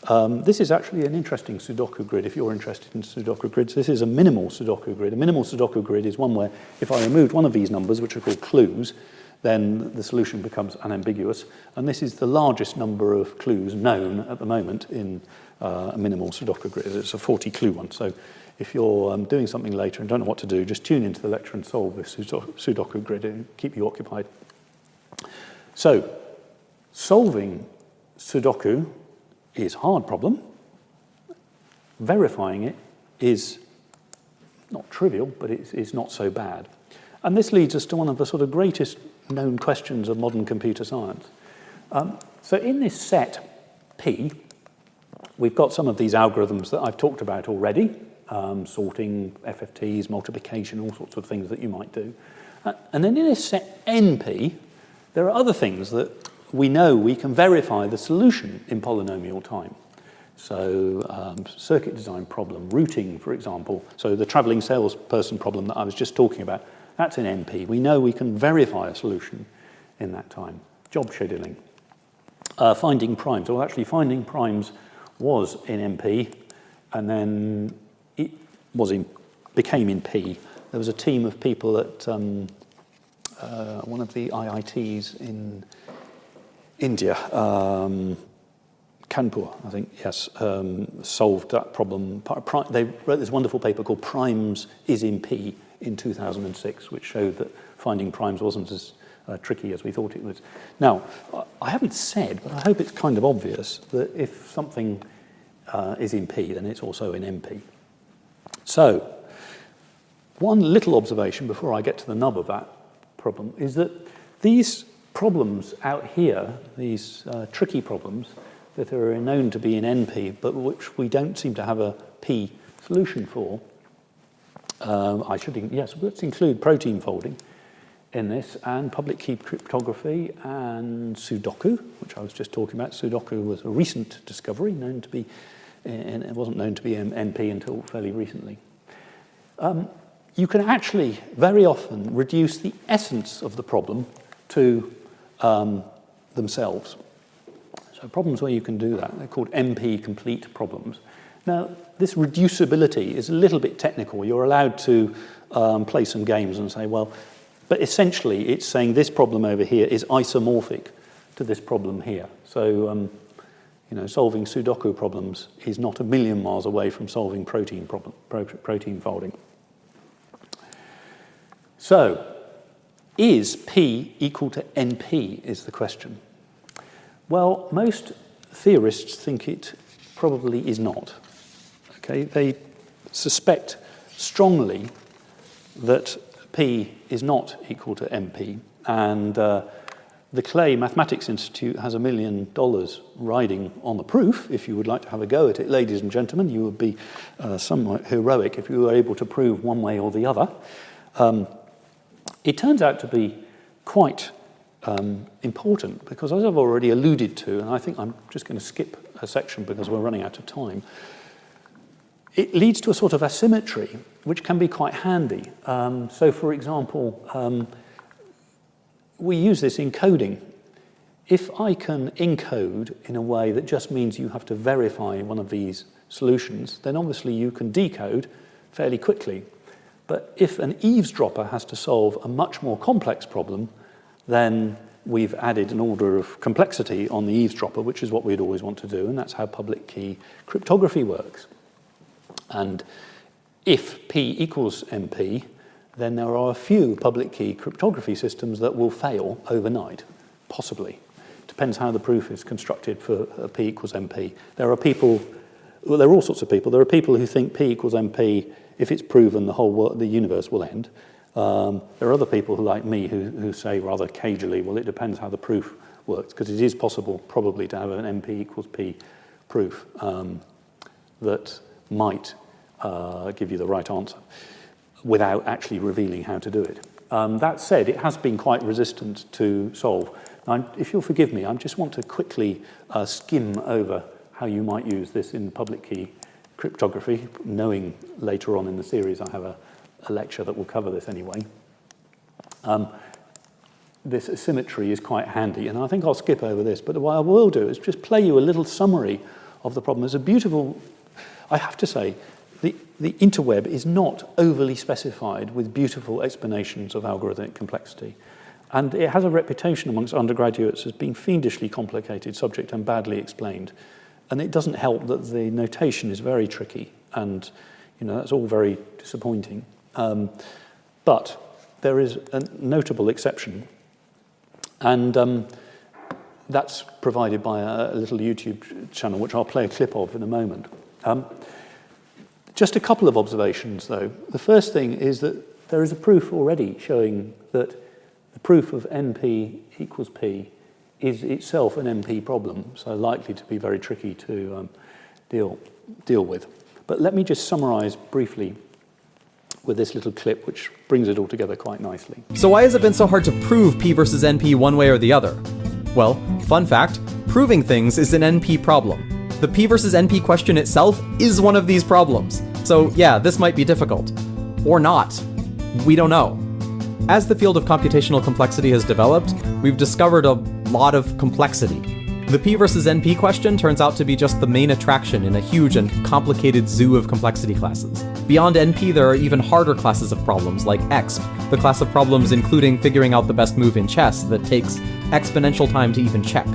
This is actually an interesting Sudoku grid, if you're interested in Sudoku grids. This is a minimal Sudoku grid. A minimal Sudoku grid is one where if I removed one of these numbers, which are called clues, then the solution becomes unambiguous. And this is the largest number of clues known at the moment in a minimal Sudoku grid. It's a 40-clue one. So if you're doing something later and don't know what to do, just tune into the lecture and solve this Sudoku grid and keep you occupied. So solving Sudoku is a hard problem. Verifying it is not trivial, but it's not so bad. And this leads us to one of the sort of greatest known questions of modern computer science. So in this set P, we've got some of these algorithms that I've talked about already, sorting, FFTs, multiplication, all sorts of things that you might do. And then in this set NP, there are other things that we know we can verify the solution in polynomial time. So circuit design problem, routing, for example. So the traveling salesperson problem that I was just talking about, that's in NP. We know we can verify a solution in that time. Job scheduling. Finding primes. Well, actually, finding primes was in NP, and then it became in P. There was a team of people at one of the IITs in India, Kanpur, I think, yes, solved that problem. They wrote this wonderful paper called Primes is in P in 2006, which showed that finding primes wasn't as tricky as we thought it was. Now, I haven't said, but I hope it's kind of obvious, that if something is in P, then it's also in NP. So, one little observation before I get to the nub of that problem is that these problems out here, these tricky problems that are known to be in NP, but which we don't seem to have a P solution for, let's include protein folding in this, and public key cryptography, and Sudoku, which I was just talking about. Sudoku was a recent discovery, known to be, and it wasn't known to be NP until fairly recently. You can actually very often reduce the essence of the problem to themselves. So problems where you can do that, they're called NP-complete problems. Now, this reducibility is a little bit technical. You're allowed to play some games and say, well, but essentially it's saying this problem over here is isomorphic to this problem here. So, solving Sudoku problems is not a million miles away from solving protein folding. So, is P equal to NP is the question. Well, most theorists think it probably is not. Okay, they suspect strongly that P is not equal to NP, and the Clay Mathematics Institute has $1 million riding on the proof. If you would like to have a go at it, ladies and gentlemen, you would be somewhat heroic if you were able to prove one way or the other. It turns out to be quite important because, as I've already alluded to, and I think I'm just going to skip a section because we're running out of time, it leads to a sort of asymmetry which can be quite handy. So, for example, we use this in coding. If I can encode in a way that just means you have to verify one of these solutions, then obviously you can decode fairly quickly. But if an eavesdropper has to solve a much more complex problem, then we've added an order of complexity on the eavesdropper, which is what we'd always want to do, and that's how public key cryptography works. And if P equals NP, then there are a few public key cryptography systems that will fail overnight, possibly. Depends how the proof is constructed for P equals NP. There are people, well, there are all sorts of people. There are people who think P equals NP, if it's proven, the whole world, the universe will end. There are other people who, like me, who say rather cagily, well, it depends how the proof works, because it is possible probably to have an NP equals P proof that might give you the right answer without actually revealing how to do it. That said, it has been quite resistant to solve. Now, if you'll forgive me, I just want to quickly skim over how you might use this in public key cryptography, knowing later on in the series I have a lecture that will cover this anyway. This asymmetry is quite handy, and I think I'll skip over this, but what I will do is just play you a little summary of the problem. There's a beautiful, I have to say, the interweb is not overly specified with beautiful explanations of algorithmic complexity. And it has a reputation amongst undergraduates as being fiendishly complicated subject and badly explained. And it doesn't help that the notation is very tricky, and that's all very disappointing. But there is a notable exception, and that's provided by a little YouTube channel, which I'll play a clip of in a moment. Just a couple of observations, though. The first thing is that there is a proof already showing that the proof of NP equals P is itself an NP problem, so likely to be very tricky to deal with. But let me just summarize briefly with this little clip, which brings it all together quite nicely. So why has it been so hard to prove P versus NP one way or the other? Well, fun fact, proving things is an NP problem. The P versus NP question itself is one of these problems. So yeah, this might be difficult. Or not. We don't know. As the field of computational complexity has developed, we've discovered a lot of complexity. The P versus NP question turns out to be just the main attraction in a huge and complicated zoo of complexity classes. Beyond NP, there are even harder classes of problems, like exp, the class of problems including figuring out the best move in chess that takes exponential time to even check.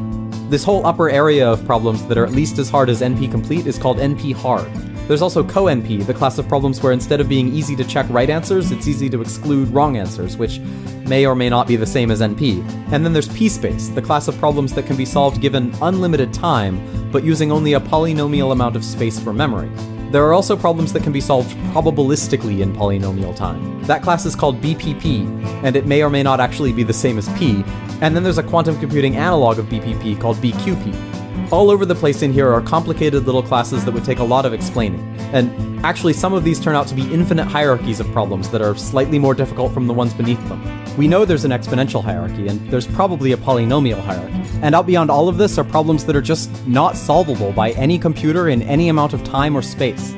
This whole upper area of problems that are at least as hard as NP-complete is called NP-hard. There's also co-NP, the class of problems where instead of being easy to check right answers, it's easy to exclude wrong answers, which may or may not be the same as NP. And then there's P-space, the class of problems that can be solved given unlimited time, but using only a polynomial amount of space for memory. There are also problems that can be solved probabilistically in polynomial time. That class is called BPP, and it may or may not actually be the same as P. And then there's a quantum computing analog of BPP called BQP. All over the place in here are complicated little classes that would take a lot of explaining. And actually, some of these turn out to be infinite hierarchies of problems that are slightly more difficult from the ones beneath them. We know there's an exponential hierarchy, and there's probably a polynomial hierarchy. And out beyond all of this are problems that are just not solvable by any computer in any amount of time or space.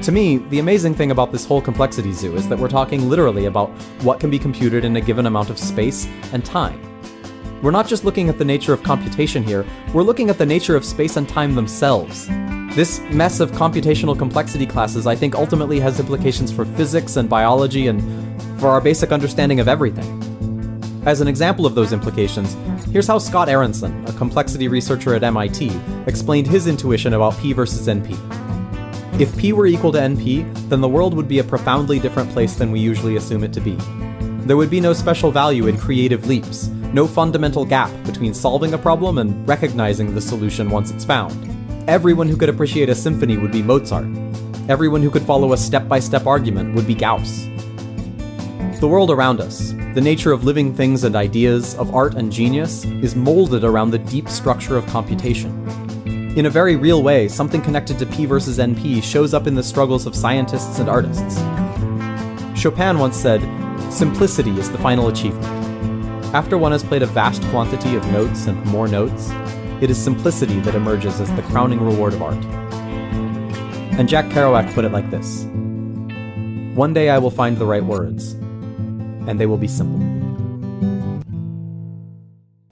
To me, the amazing thing about this whole complexity zoo is that we're talking literally about what can be computed in a given amount of space and time. We're not just looking at the nature of computation here, we're looking at the nature of space and time themselves. This mess of computational complexity classes I think ultimately has implications for physics and biology and for our basic understanding of everything. As an example of those implications, here's how Scott Aronson, a complexity researcher at MIT, explained his intuition about P versus NP. If P were equal to NP, then the world would be a profoundly different place than we usually assume it to be. There would be no special value in creative leaps, no fundamental gap between solving a problem and recognizing the solution once it's found. Everyone who could appreciate a symphony would be Mozart. Everyone who could follow a step-by-step argument would be Gauss. The world around us, the nature of living things and ideas, of art and genius, is molded around the deep structure of computation. In a very real way, something connected to P versus NP shows up in the struggles of scientists and artists. Chopin once said, "Simplicity is the final achievement." After one has played a vast quantity of notes and more notes, it is simplicity that emerges as the crowning reward of art. And Jack Kerouac put it like this: "One day I will find the right words, and they will be simple."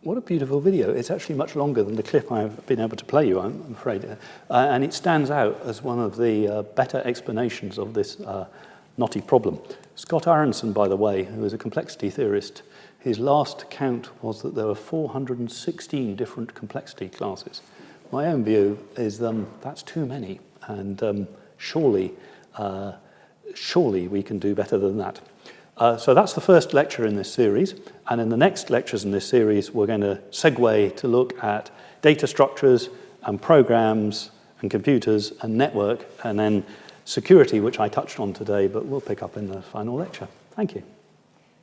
What a beautiful video. It's actually much longer than the clip I've been able to play you, I'm afraid. And it stands out as one of the better explanations of this knotty problem. Scott Aronson, by the way, who is a complexity theorist, his last count was that there were 416 different complexity classes. My own view is that's too many, and surely we can do better than that. So that's the first lecture in this series, and in the next lectures in this series we're going to segue to look at data structures and programs and computers and network, and then security, which I touched on today, but we'll pick up in the final lecture. Thank you.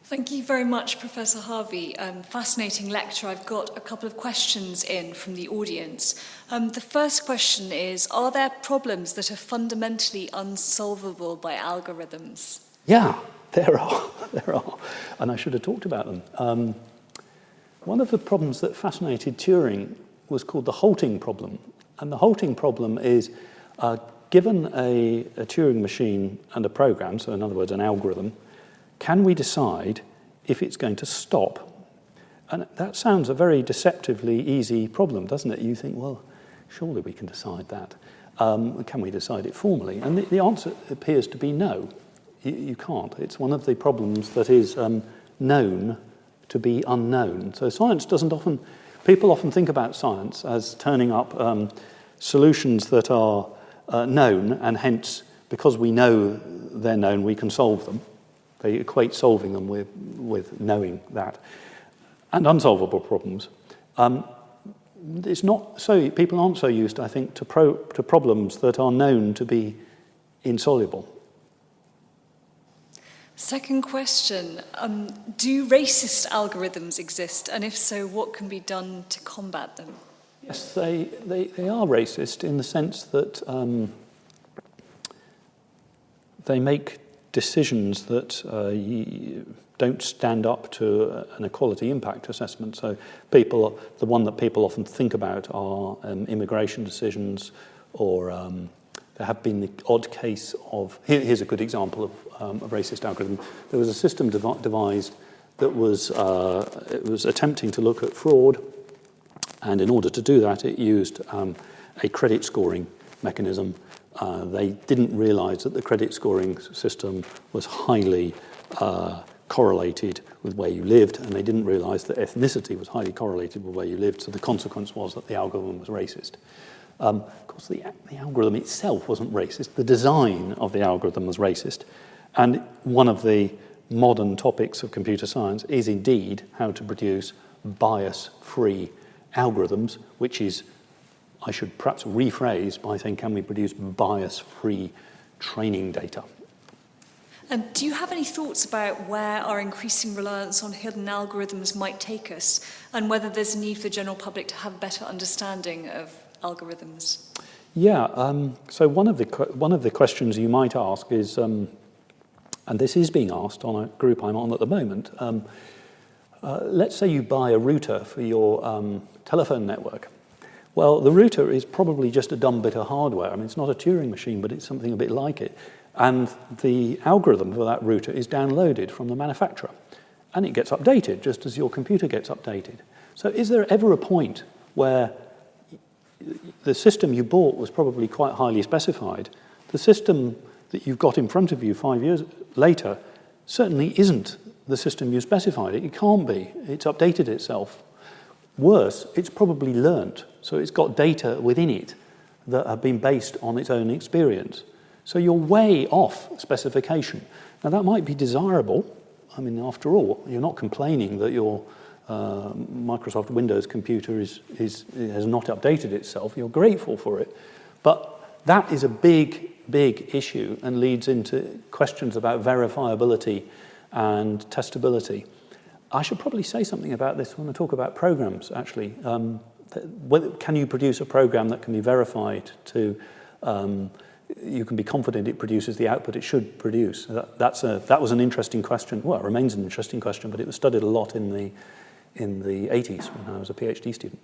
Thank you very much, Professor Harvey. Fascinating lecture. I've got a couple of questions in from the audience. The first question is, are there problems that are fundamentally unsolvable by algorithms? Yeah, there are, and I should have talked about them. One of the problems that fascinated Turing was called the halting problem, and the halting problem is given a Turing machine and a program, so in other words, an algorithm, can we decide if it's going to stop? And that sounds a very deceptively easy problem, doesn't it? You think, well, surely we can decide that. Can we decide it formally? And the answer appears to be no. You can't. It's one of the problems that is known to be unknown. So science doesn't often... People often think about science as turning up solutions that are known, and hence, because we know they're known, we can solve them. They equate solving them with knowing that. And unsolvable problems. It's not so. People aren't so used, I think, to problems that are known to be insoluble. Second question, do racist algorithms exist? And if so, what can be done to combat them? Yes, they are racist in the sense that they make decisions that don't stand up to an equality impact assessment. So the one that people often think about are immigration decisions, or there have been the odd case of... Here's a good example of a racist algorithm. There was a system devised that was attempting to look at fraud, and in order to do that, it used a credit scoring mechanism. They didn't realize that the credit scoring system was highly correlated with where you lived, and they didn't realize that ethnicity was highly correlated with where you lived, so the consequence was that the algorithm was racist. Of course, the algorithm itself wasn't racist. The design of the algorithm was racist. And one of the modern topics of computer science is indeed how to produce bias-free algorithms, which is, I should perhaps rephrase by saying, can we produce bias-free training data? And do you have any thoughts about where our increasing reliance on hidden algorithms might take us, and whether there's a need for the general public to have a better understanding of algorithms? Yeah, so one of the questions you might ask is, and this is being asked on a group I'm on at the moment, let's say you buy a router for your telephone network. Well, the router is probably just a dumb bit of hardware. I mean, it's not a Turing machine, but it's something a bit like it. And the algorithm for that router is downloaded from the manufacturer. And it gets updated, just as your computer gets updated. So is there ever a point where the system you bought was probably quite highly specified? The system that you've got in front of you 5 years later certainly isn't the system you specified. It can't be. It's updated itself. Worse, it's probably learnt. So it's got data within it that have been based on its own experience. So you're way off specification. Now, that might be desirable. I mean, after all, you're not complaining that your Microsoft Windows computer has not updated itself. You're grateful for it. But that is a big, big issue and leads into questions about verifiability and testability. I should probably say something about this when I talk about programs, actually. Can you produce a program that can be verified to... you can be confident it produces the output it should produce? That was an interesting question. Well, it remains an interesting question, but it was studied a lot in the 80s when I was a PhD student.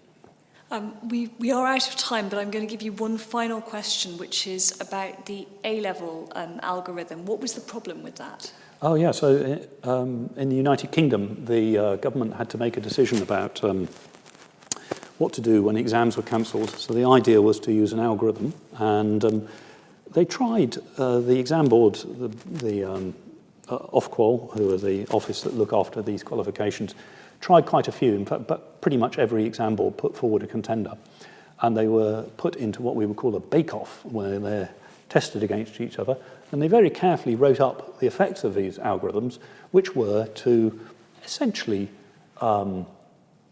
We are out of time, but I'm going to give you one final question, which is about the A-level algorithm. What was the problem with that? Oh, yeah. So in the United Kingdom, the government had to make a decision about what to do when exams were cancelled. So the idea was to use an algorithm, and they tried, the exam board, the Ofqual, who are the office that look after these qualifications, tried quite a few. In fact, but pretty much every exam board put forward a contender. And they were put into what we would call a bake-off, where they're tested against each other. And they very carefully wrote up the effects of these algorithms, which were to essentially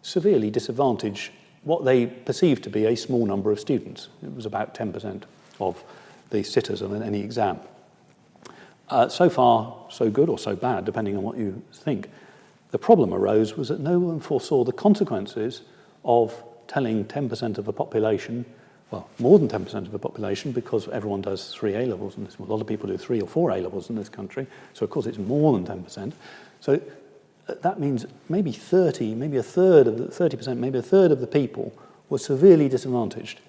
severely disadvantage what they perceived to be a small number of students. It was about 10% of the sitters on any exam. So far, so good or so bad, depending on what you think. The problem arose was that no one foresaw the consequences of telling 10% of the population, well, more than 10% of the population, because everyone does 3 A-levels, and a lot of people do 3 or 4 A-levels in this country, so of course it's more than 10%. So that means maybe 30, maybe a third of the 30%, maybe a third of the people were severely disadvantaged.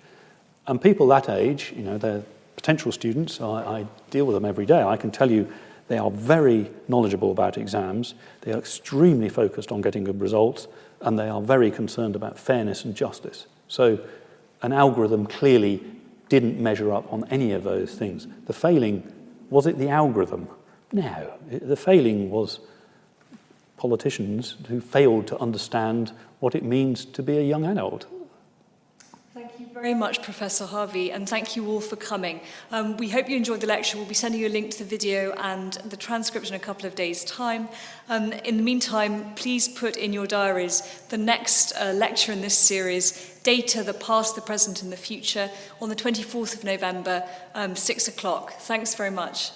And people that age, you know, they're potential students, I deal with them every day. I can tell you they are very knowledgeable about exams, they are extremely focused on getting good results, and they are very concerned about fairness and justice. So an algorithm clearly didn't measure up on any of those things. The failing, was it the algorithm? No, the failing was politicians who failed to understand what it means to be a young adult. Thank you very much, Professor Harvey, and thank you all for coming. We hope you enjoyed the lecture. We'll be sending you a link to the video and the transcript in a couple of days' time. In the meantime, please put in your diaries the next lecture in this series, Data, the Past, the Present and the Future, on the 24th of November, 6 o'clock. Thanks very much.